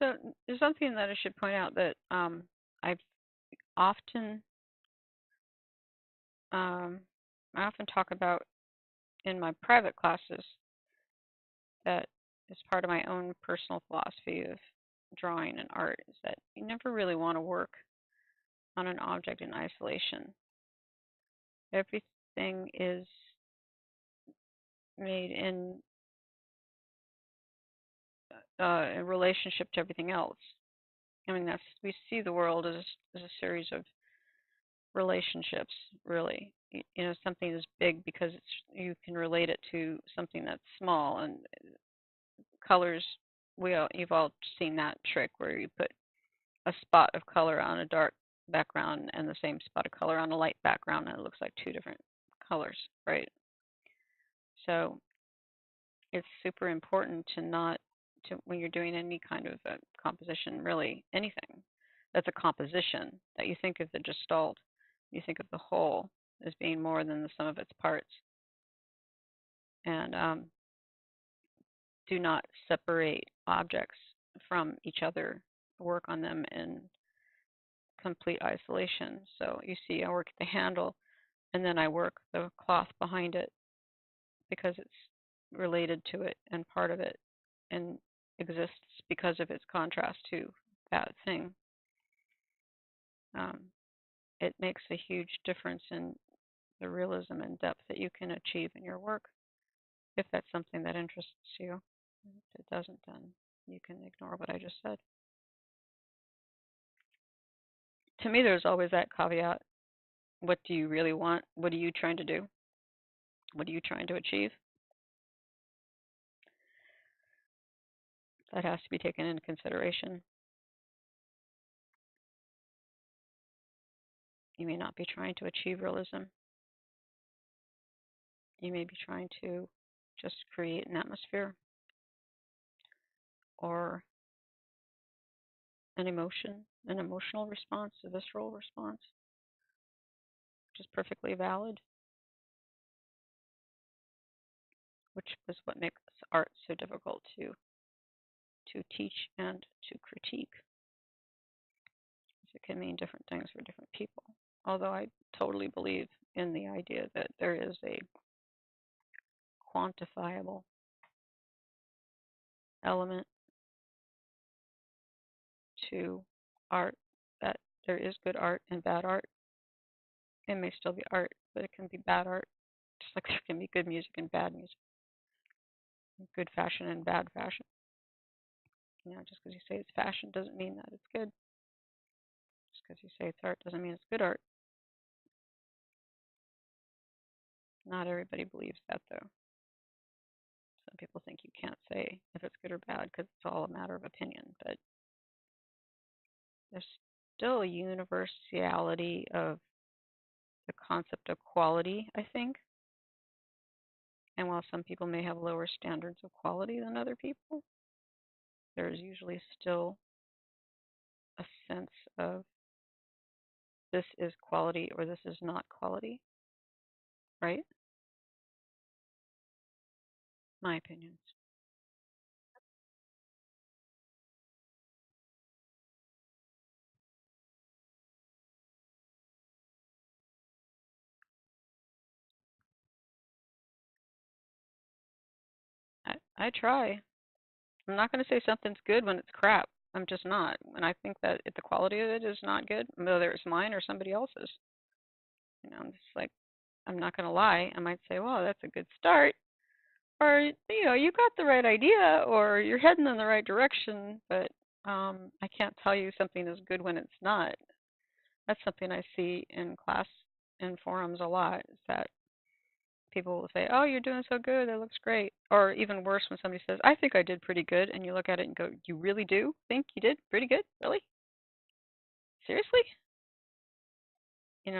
So there's something that I should point out that I've often um, I often talk about in my private classes that is part of my own personal philosophy of drawing and art is that you never really want to work on an object in isolation. Everything is made in relationship to everything else. I mean, that's we see the world as a series of relationships, really. You know, something is big because you can relate it to something that's small, and colors. You've all seen that trick where you put a spot of color on a dark background and the same spot of color on a light background, and it looks like two different colors, right? So it's super important to not to when you're doing any kind of a composition, really anything that's a composition, that you think of the gestalt, you think of the whole as being more than the sum of its parts, and do not separate objects from each other. Work on them in complete isolation. So you see, I work at the handle, and then I work the cloth behind it because it's related to it and part of it and exists because of its contrast to that thing. Um, it makes a huge difference in the realism and depth that you can achieve in your work if that's something that interests you. If it doesn't, then you can ignore what I just said. to me, there's always that caveat. What do you really want? What are you trying to do? What are you trying to achieve? That has to be taken into consideration. You may not be trying to achieve realism. You may be trying to just create an atmosphere or an emotion, an emotional response, a visceral response, which is perfectly valid, which is what makes art so difficult to teach and to critique. It can mean different things for different people. Although I totally believe in the idea that there is a quantifiable element to art, that there is good art and bad art. It may still be art, but it can be bad art, just like there can be good music and bad music, good fashion and bad fashion. Just because you say it's fashion doesn't mean that it's good. Just because you say it's art doesn't mean it's good art. Not everybody believes that, though. Some people think you can't say if it's good or bad because it's all a matter of opinion, but there's still a universality of the concept of quality, I think. And while some people may have lower standards of quality than other people, there's usually still a sense of this is quality or this is not quality, right? My opinions. I try. I'm not going to say something's good when it's crap. I'm just not. And I think that if the quality of it is not good, whether it's mine or somebody else's, I'm just like, I'm not going to lie. I might say, well, that's a good start. Or, you got the right idea or you're heading in the right direction, but I can't tell you something is good when it's not. That's something I see in class and forums a lot, is that people will say, oh, you're doing so good, that looks great. Or even worse, when somebody says, I think I did pretty good, and you look at it and go, you really do think you did pretty good? Really? Seriously?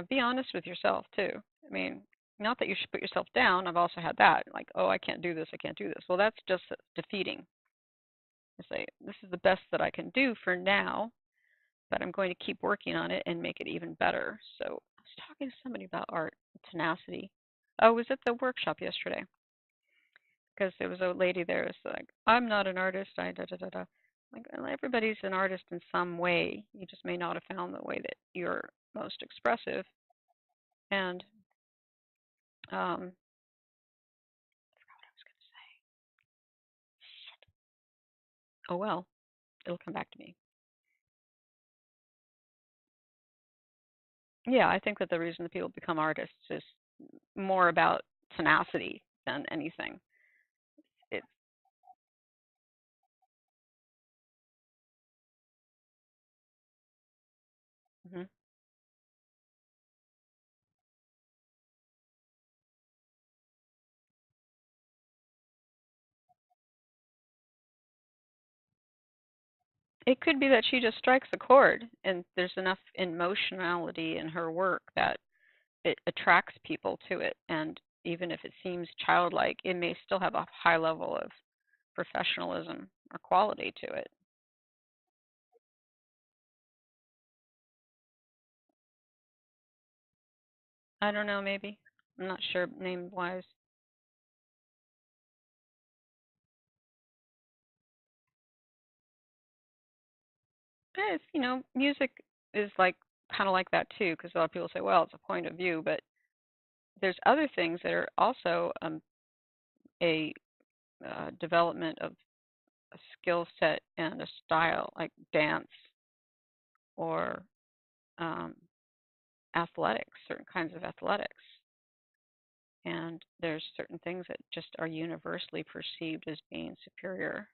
Be honest with yourself, too. I mean, not that you should put yourself down. I've also had that, like, oh, I can't do this, I can't do this. Well, that's just defeating. I say, this is the best that I can do for now, but I'm going to keep working on it and make it even better. So I was talking to somebody about art, tenacity. I was at the workshop yesterday because there was a lady there who's like, I'm not an artist, I da da da da. Like, well, everybody's an artist in some way. You just may not have found the way that you're most expressive. And I forgot what I was going to say. Oh well, it'll come back to me. Yeah, I think that the reason that people become artists is more about tenacity than anything. It's mhm. It could be that she just strikes a chord, and there's enough emotionality in her work that it attracts people to it. And even if it seems childlike, it may still have a high level of professionalism or quality to it. I don't know, maybe. I'm not sure name wise. It's, music is like kind of like that too, because a lot of people say, well, it's a point of view, but there's other things that are also a development of a skill set and a style, like dance or um, athletics, certain kinds of athletics. And there's certain things that just are universally perceived as being superior,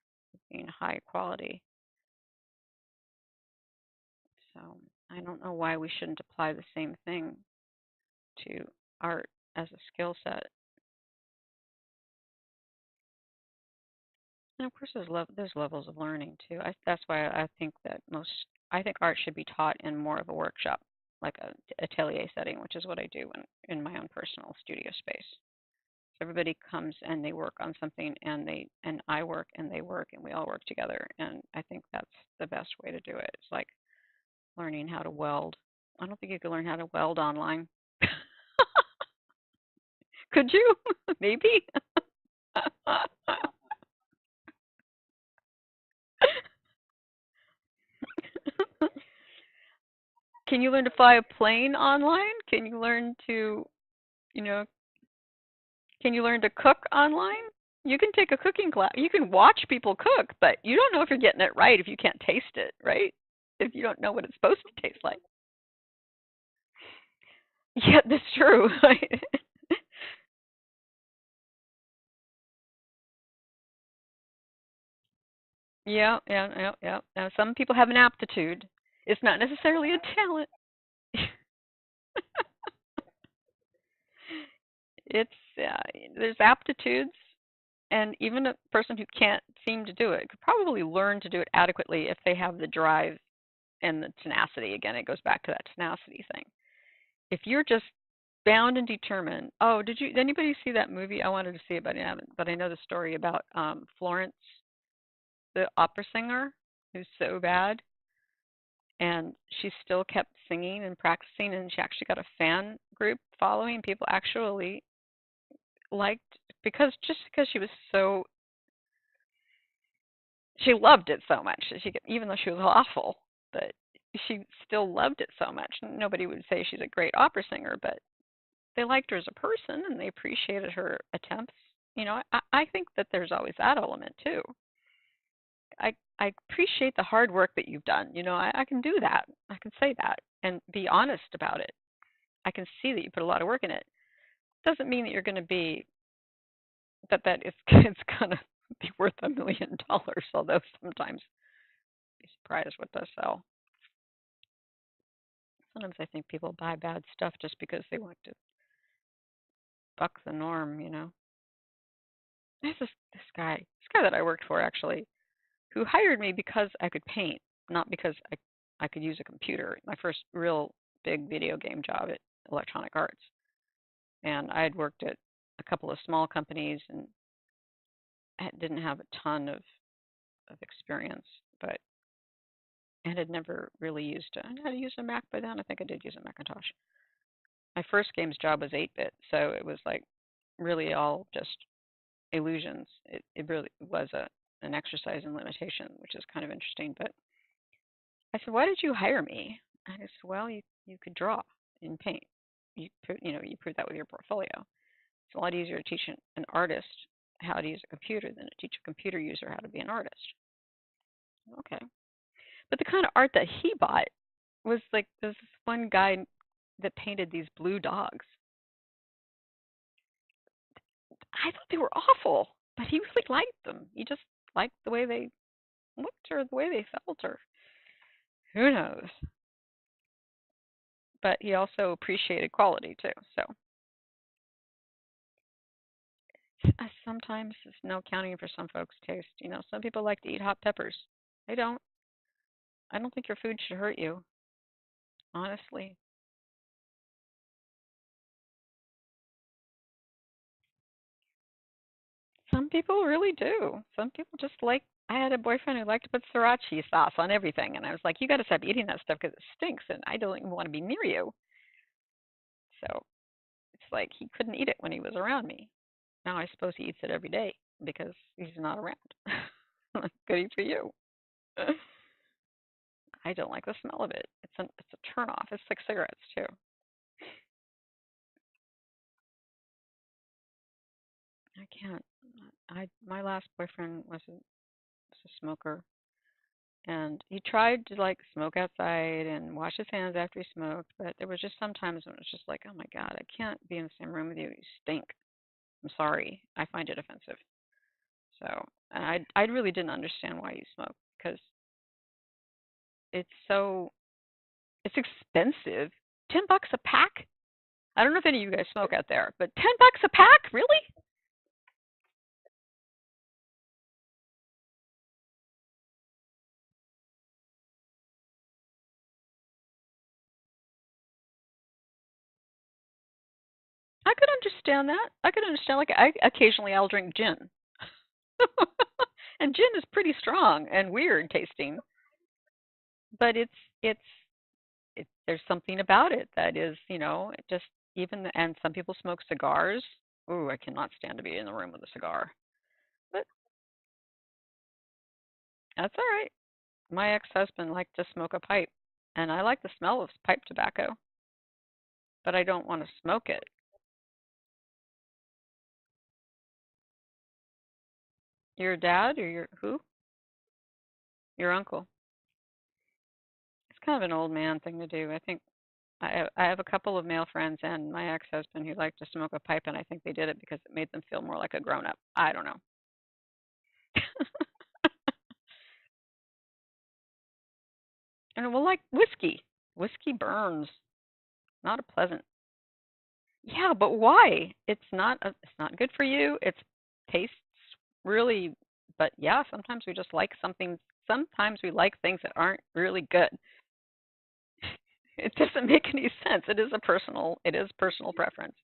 being high quality. So I don't know why we shouldn't apply the same thing to art as a skill set. And of course, there's levels of learning too. That's why I think art should be taught in more of a workshop, like a atelier setting, which is what I do in my own personal studio space. So everybody comes and they work on something, and I work and they work, and we all work together. And I think that's the best way to do it. It's like learning how to weld. I don't think you can learn how to weld online. Could you? Maybe. Can you learn to fly a plane online? Can you learn to, you know, can you learn to cook online? You can take a cooking class. You can watch people cook, but you don't know if you're getting it right if you can't taste it, right? If you don't know what it's supposed to taste like. Yeah, that's true. Yeah, yeah, yeah, yeah. Now, some people have an aptitude. It's not necessarily a talent. It's there's aptitudes, and even a person who can't seem to do it could probably learn to do it adequately if they have the drive and the tenacity. Again, it goes back to that tenacity thing. If you're just bound and determined, oh, did anybody see that movie? I wanted to see it, but I haven't. But I know the story about Florence, the opera singer, who's so bad, and she still kept singing and practicing, and she actually got a fan group following. People actually liked because she was so she loved it so much. Even though she was awful, but she still loved it so much. Nobody would say she's a great opera singer, but they liked her as a person and they appreciated her attempts. I think that there's always that element too. I appreciate the hard work that you've done. I can do that. I can say that and be honest about it. I can see that you put a lot of work in it. Doesn't mean that you're going to be that it's going to be worth $1 million. Although sometimes be surprised what does sell. Sometimes I think people buy bad stuff just because they want to buck the norm. There's this guy that I worked for actually, who hired me because I could paint, not because I could use a computer. My first real big video game job at Electronic Arts, and I had worked at a couple of small companies and I didn't have a ton of experience, but and had never really I had used a Mac by then. I think I did use a Macintosh. My first games job was 8-bit, so it was like really all just illusions. It really was an exercise in limitation, which is kind of interesting. But I said, "Why did you hire me?" And I said, "Well, you could draw and paint. You prove that with your portfolio. It's a lot easier to teach an artist how to use a computer than to teach a computer user how to be an artist." Okay, but the kind of art that he bought was like this one guy that painted these blue dogs. I thought they were awful, but he really liked them. He just liked the way they looked or the way they felt or who knows. But he also appreciated quality too. So sometimes there's no counting for some folks' taste. Some people like to eat hot peppers. I don't. I don't think your food should hurt you, honestly. Some people really do. Some people just like. I had a boyfriend who liked to put sriracha sauce on everything, and I was like, "You got to stop eating that stuff because it stinks, and I don't even want to be near you." So it's like he couldn't eat it when he was around me. Now I suppose he eats it every day because he's not around. Goody for you. I don't like the smell of it. It's a turn off. It's like cigarettes too. I can't. My last boyfriend was a smoker, and he tried to like smoke outside and wash his hands after he smoked, but there was just sometimes when it was just like, oh my god, I can't be in the same room with you. You stink. I'm sorry. I find it offensive. So, and I really didn't understand why you smoke because it's so It's expensive. $10 a pack? I don't know if any of you guys smoke out there, but $10 a pack? Really? I could understand that. I could understand, like, occasionally I'll drink gin. And gin is pretty strong and weird tasting, but it's there's something about it that is, it just even and some people smoke cigars. Ooh, I cannot stand to be in the room with a cigar. But that's all right. My ex-husband liked to smoke a pipe, and I like the smell of pipe tobacco, but I don't want to smoke it. Your dad or your who? Your uncle. It's kind of an old man thing to do. I think I have a couple of male friends and my ex-husband who liked to smoke a pipe, and I think they did it because it made them feel more like a grown-up. I don't know. And well, like whiskey. Whiskey burns. Not a pleasant. Yeah, but why? It's not good for you. It tastes really, but yeah, sometimes we just like something. Sometimes we like things that aren't really good. It doesn't make any sense. It is personal preference.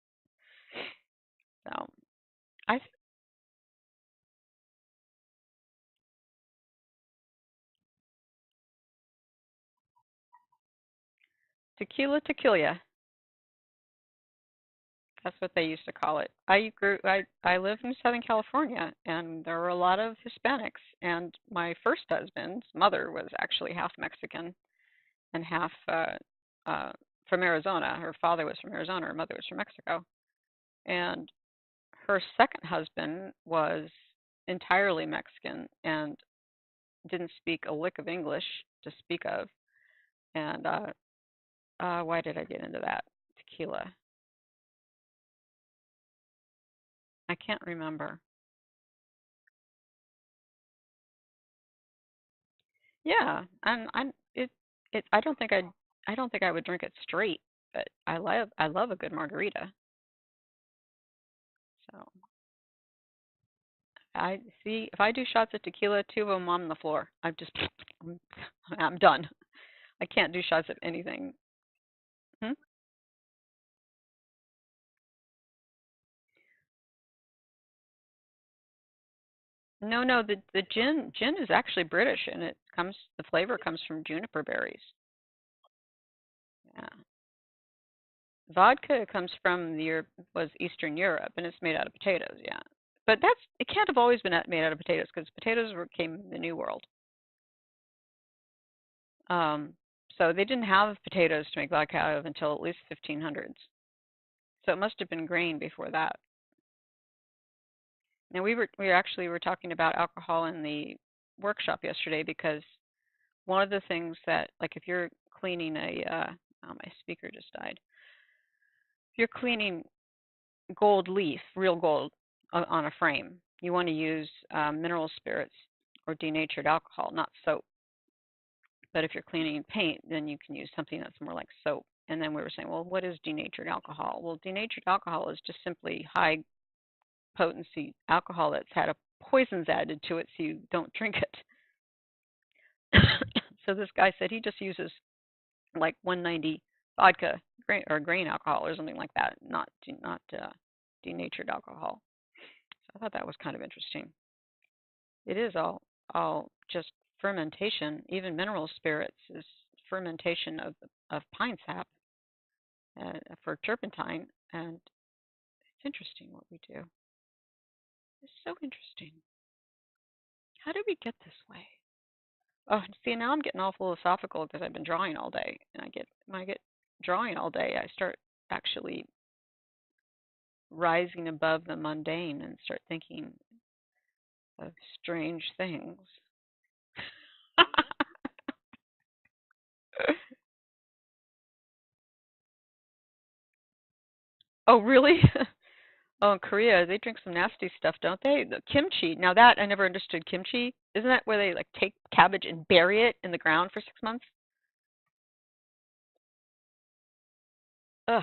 So, I tequila. That's what they used to call it. I live in Southern California, and there were a lot of Hispanics. And my first husband's mother was actually half Mexican and half uh, from Arizona. Her father was from Arizona. Her mother was from Mexico. And her second husband was entirely Mexican and didn't speak a lick of English to speak of. And why did I get into that? Tequila. I can't remember. Yeah, and I don't think I would drink it straight, but I love a good margarita. So I see if I do shots of tequila, two of them on the floor. I'm, I'm done. I can't do shots of anything. Hmm? No, no, the gin is actually British, and the flavor comes from juniper berries. Yeah. Vodka comes from was Eastern Europe, and it's made out of potatoes. Yeah, but it can't have always been made out of potatoes because potatoes came in the New World. Um, so they didn't have potatoes to make vodka out of until at least 1500s. So it must have been grain before that. Now we were talking about alcohol in the workshop yesterday because one of the things that, like, if you're cleaning oh, my speaker just died. If you're cleaning gold leaf, real gold, on a frame, you want to use mineral spirits or denatured alcohol, not soap. But if you're cleaning paint, then you can use something that's more like soap. And then we were saying, well, what is denatured alcohol? Well, denatured alcohol is just simply high potency alcohol that's had a poisons added to it so you don't drink it. So this guy said he just uses like 190 vodka grain alcohol or something like that, not denatured alcohol. So I thought that was kind of interesting. It is all just fermentation. Even mineral spirits is fermentation of pine sap for turpentine, and it's interesting what we do. It's so interesting. How did we get this way? Oh, see, now I'm getting all philosophical because I've been drawing all day, and when I get drawing all day, I start actually rising above the mundane and start thinking of strange things. Oh, really? Oh, in Korea, they drink some nasty stuff, don't they? The kimchi. Now that I never understood kimchi. Isn't that where they like take cabbage and bury it in the ground for 6 months? Ugh.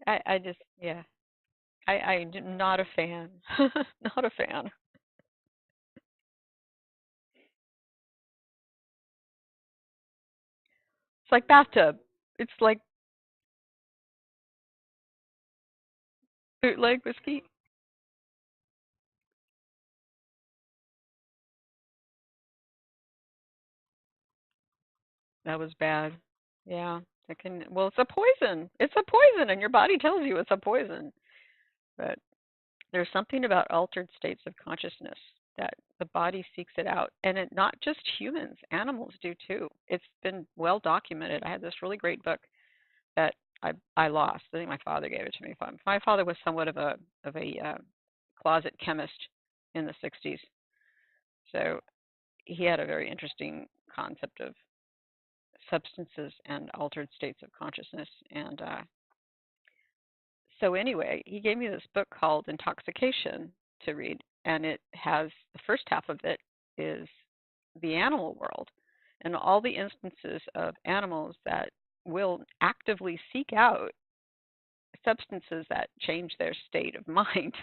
I just, yeah. I'm not a fan. Not a fan. It's like bathtub. It's like bootleg whiskey. That was bad. Yeah. It can, well, it's a poison. It's a poison, and your body tells you it's a poison. But there's something about altered states of consciousness that the body seeks it out. And it, not just humans, animals do too. It's been well documented. I had this really great book that I lost. I think my father gave it to me. My father was somewhat of a closet chemist in the 60s. So he had a very interesting concept of substances and altered states of consciousness. And so anyway, he gave me this book called Intoxication to read, and it has the first half of it is the animal world and all the instances of animals that will actively seek out substances that change their state of mind.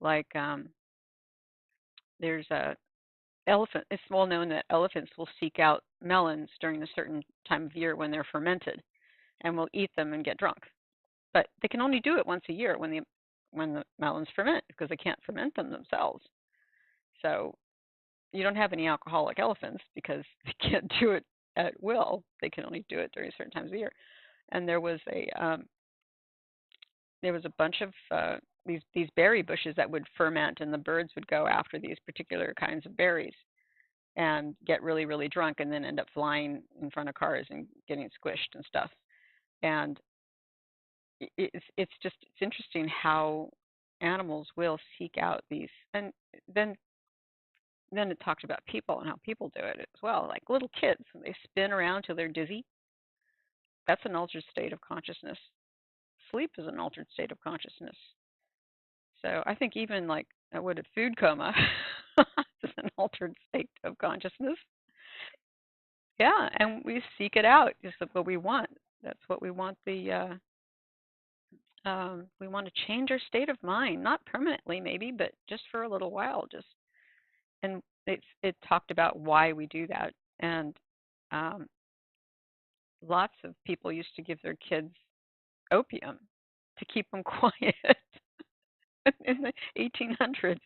Like there's a elephant. It's well known that elephants will seek out melons during a certain time of year when they're fermented, and will eat them and get drunk. But they can only do it once a year when the melons ferment because they can't ferment them themselves. So you don't have any alcoholic elephants because they can't do it at will. They can only do it during certain times of the year. And there was a bunch of these berry bushes that would ferment, and the birds would go after these particular kinds of berries and get really really drunk, and then end up flying in front of cars and getting squished and stuff. And it's interesting how animals will seek out these, and then then it talks about people and how people do it as well. Like little kids, they spin around till they're dizzy. That's an altered state of consciousness. Sleep is an altered state of consciousness. So I think even like what a food coma is an altered state of consciousness. Yeah, and we seek it out. Is what we want. That's what we want. We want to change our state of mind, not permanently maybe, but just for a little while. Just and it talked about why we do that. And um, lots of people used to give their kids opium to keep them quiet in the 1800s.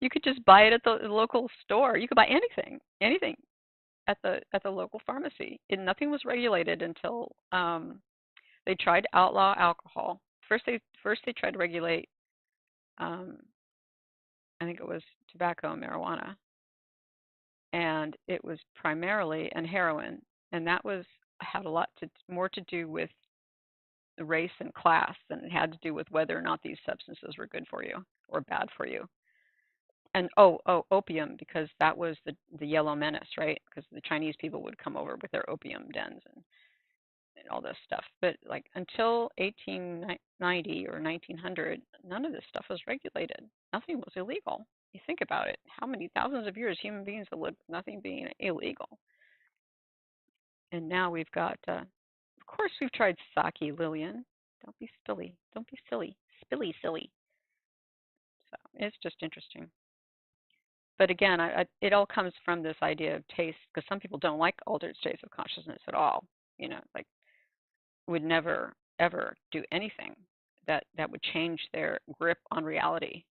You could just buy it at the local store. You could buy anything at the local pharmacy. And nothing was regulated until they tried to outlaw alcohol. First they tried to regulate, um, I think it was tobacco and marijuana, and it was primarily and heroin, and that was had a lot to more to do with race and class than it had to do with whether or not these substances were good for you or bad for you. And opium, because that was the yellow menace, right? Because the Chinese people would come over with their opium dens and all this stuff. But like until 1890 or 1900, none of this stuff was regulated. Nothing was illegal. You think about it, how many thousands of years human beings have lived with nothing being illegal? And now we've got, of course, we've tried sake, Lillian. Don't be spilly. Don't be silly. Spilly silly. So it's just interesting. But again, it all comes from this idea of taste, because some people don't like altered states of consciousness at all. You know, like would never ever do anything that would change their grip on reality.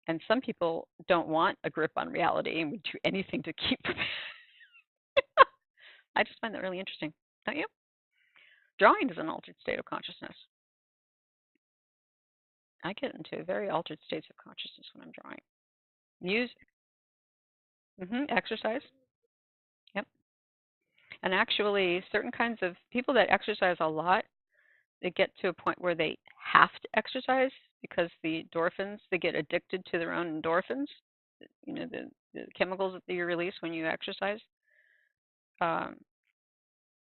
And some people don't want a grip on reality and would do anything to keep. I just find that really interesting, don't you? Drawing is an altered state of consciousness. I get into very altered states of consciousness when I'm drawing. Music, exercise, yep. And actually, certain kinds of people that exercise a lot, they get to a point where they have to exercise because the endorphins, they get addicted to their own endorphins, you know, the chemicals that you release when you exercise. Um,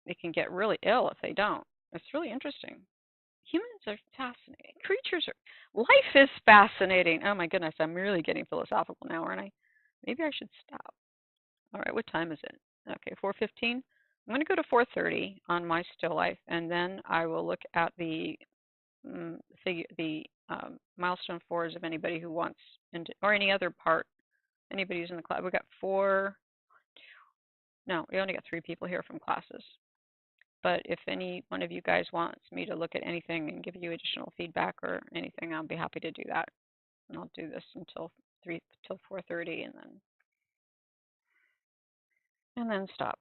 they can get really ill if they don't. It's really interesting. Humans are fascinating. Creatures are, life is fascinating. Oh my goodness, I'm really getting philosophical now, aren't I? Maybe I should stop. All right, what time is it? Okay, 415. I'm going to go to 430 on my still life, and then I will look at the milestone fours of anybody who wants, or any other part, anybody who's in the class. We got four. No, we only got 3 people here from classes. But if any one of you guys wants me to look at anything and give you additional feedback or anything, I'll be happy to do that. And I'll do this until 4:30, and then stop.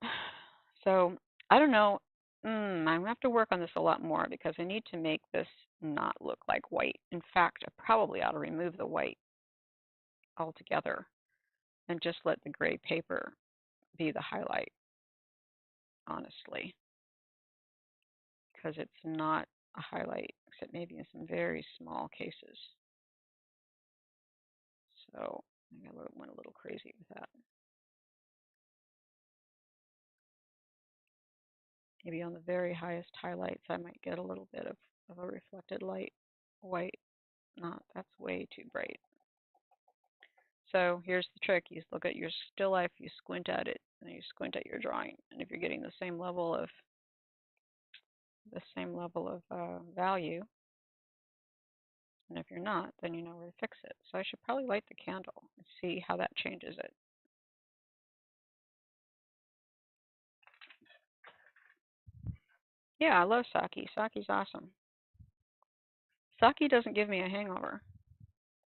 So I don't know. I'm gonna have to work on this a lot more because I need to make this not look like white. In fact, I probably ought to remove the white altogether and just let the gray paper be the highlight, honestly, because it's not a highlight, except maybe in some very small cases. So I went a little crazy with that. Maybe on the very highest highlights, I might get a little bit of a reflected light white. That's way too bright. So here's the trick. You look at your still life, you squint at it, and you squint at your drawing. And if you're getting the same level of value, and if you're not, then you know where to fix it. So I should probably light the candle and see how that changes it. Yeah, I love sake. Sake's awesome. Sake doesn't give me a hangover.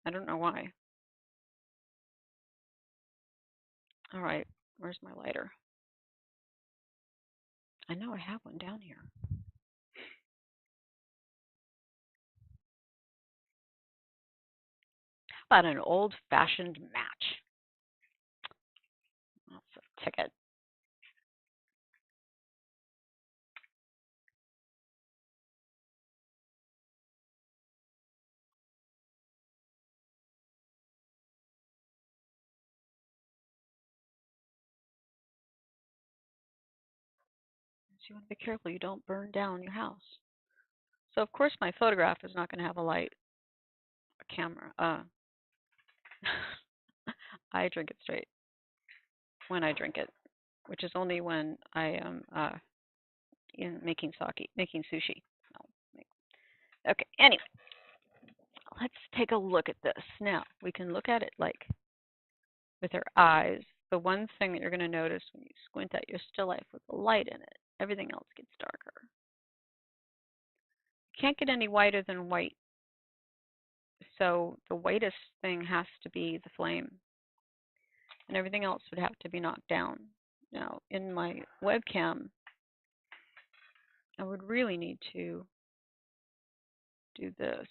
I don't know why. All right, where's my lighter? I know I have one down here. How about an old-fashioned match? That's a ticket. So you want to be careful you don't burn down your house. So of course my photograph is not going to have a light, a camera. I drink it straight when I drink it, which is only when I am making sushi. Okay, anyway, let's take a look at this. Now, we can look at it like with our eyes. The one thing that you're going to notice when you squint at your still life with the light in it, everything else gets darker. You can't get any whiter than white. So the whitest thing has to be the flame, and everything else would have to be knocked down. Now, in my webcam, I would really need to do this,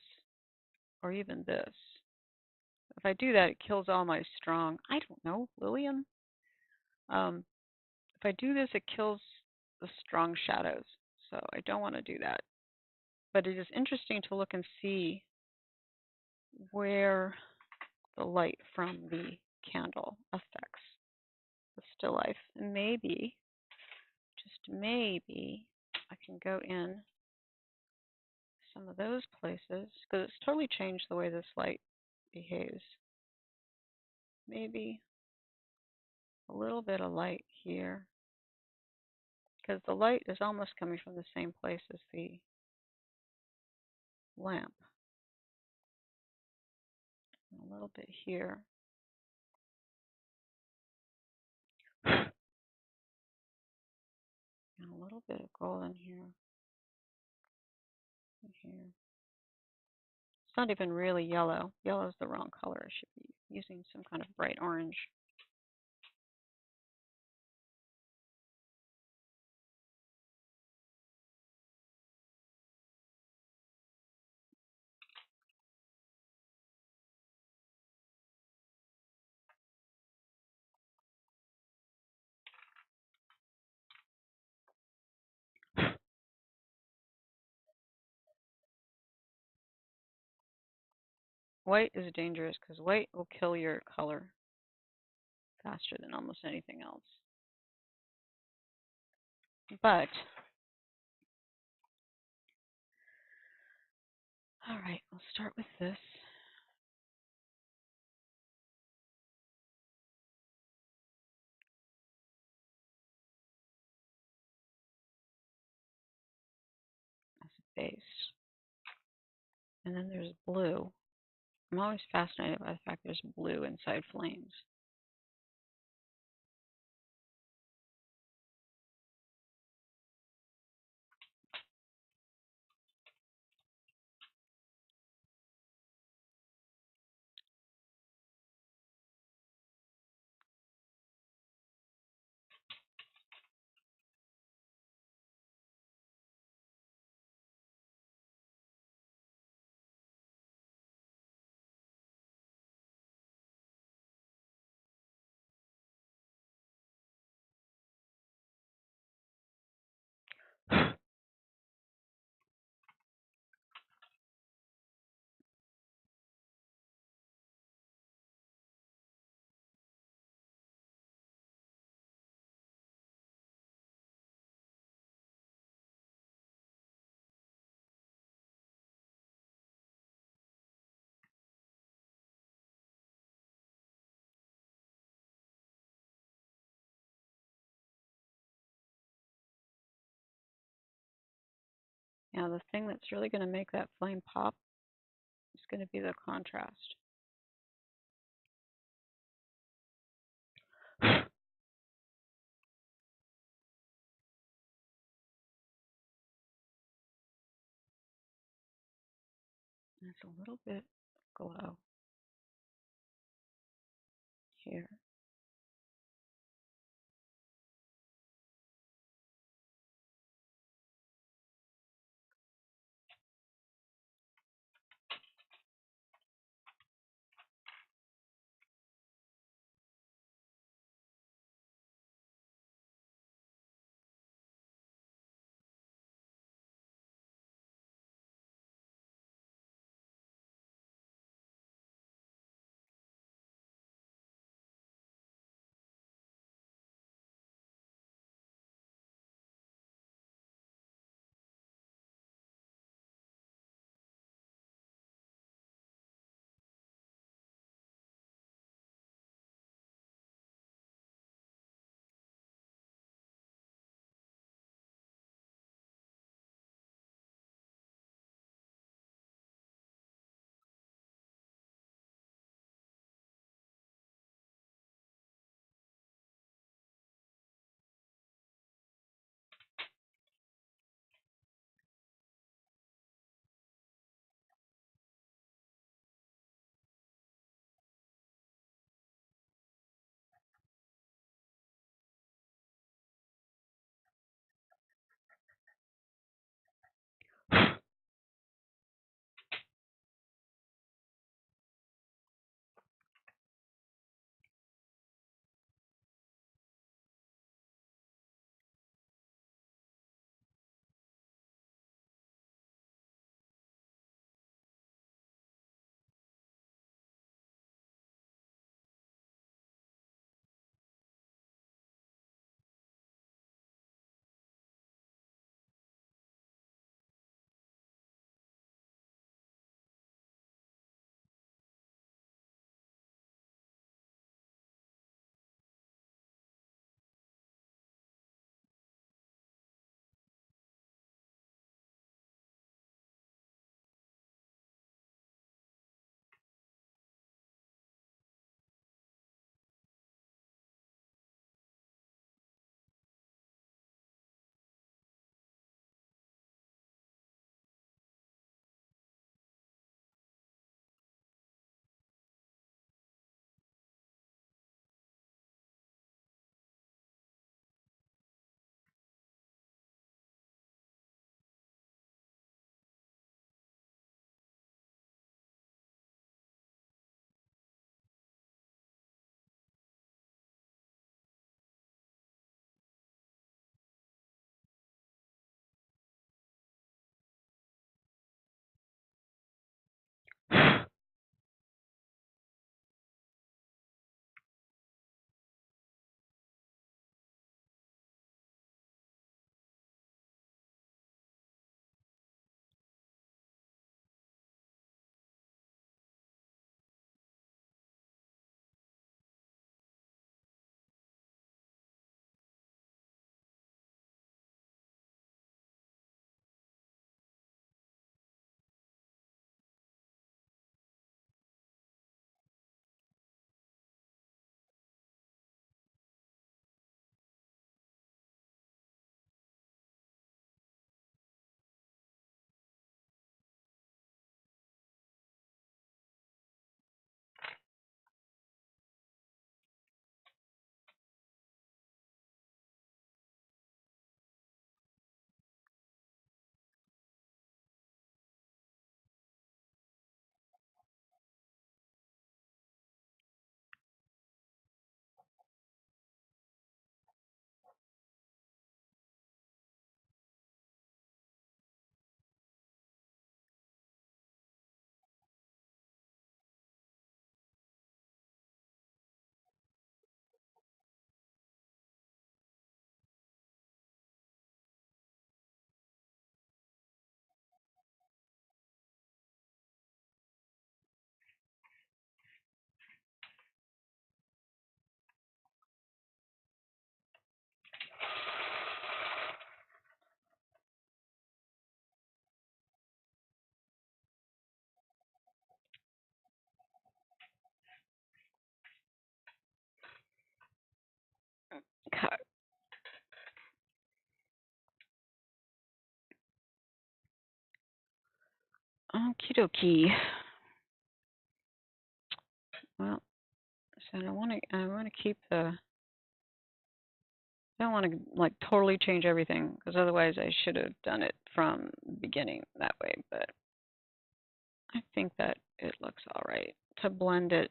or even this. If I do that, it kills all my strong, I don't know, Lilium? If I do this, it kills the strong shadows, so I don't want to do that. But it is interesting to look and see where the light from the candle affects the still life. And maybe, just maybe, I can go in some of those places, because it's totally changed the way this light behaves. Maybe a little bit of light here, because the light is almost coming from the same place as the lamp. And a little bit here. And a little bit of golden here. And here. It's not even really yellow. Yellow is the wrong color. I should be using some kind of bright orange. White is dangerous because white will kill your color faster than almost anything else. But, all right, we'll start with this. base. And then there's blue. I'm always fascinated by the fact there's blue inside flames. Now the thing that's really going to make that flame pop is going to be the contrast. There's a little bit of glow here. Okie dokie. Well, so I want to keep the. I don't want to like totally change everything because otherwise I should have done it from the beginning that way. But I think that it looks all right to blend it.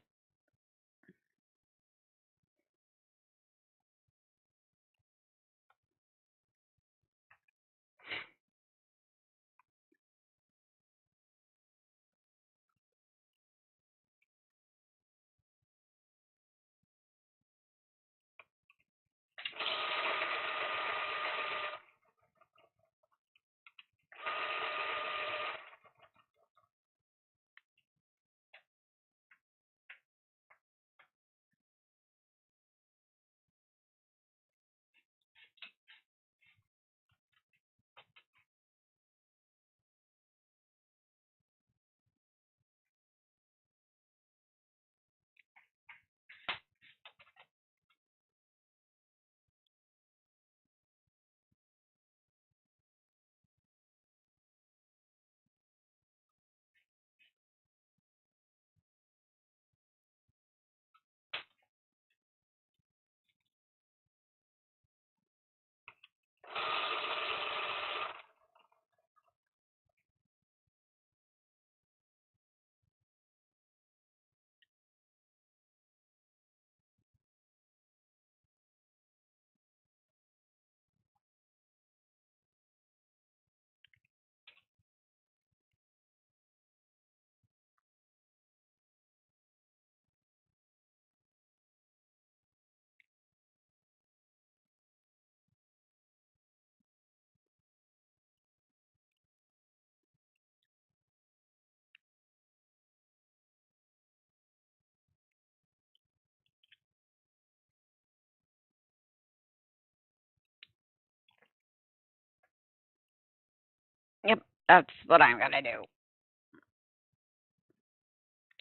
Yep, that's what I'm gonna do.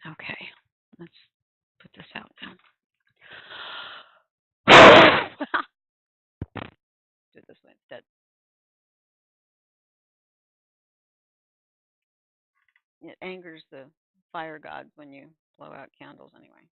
Okay, let's put this out now. Do it this way instead. It angers the fire gods when you blow out candles anyway.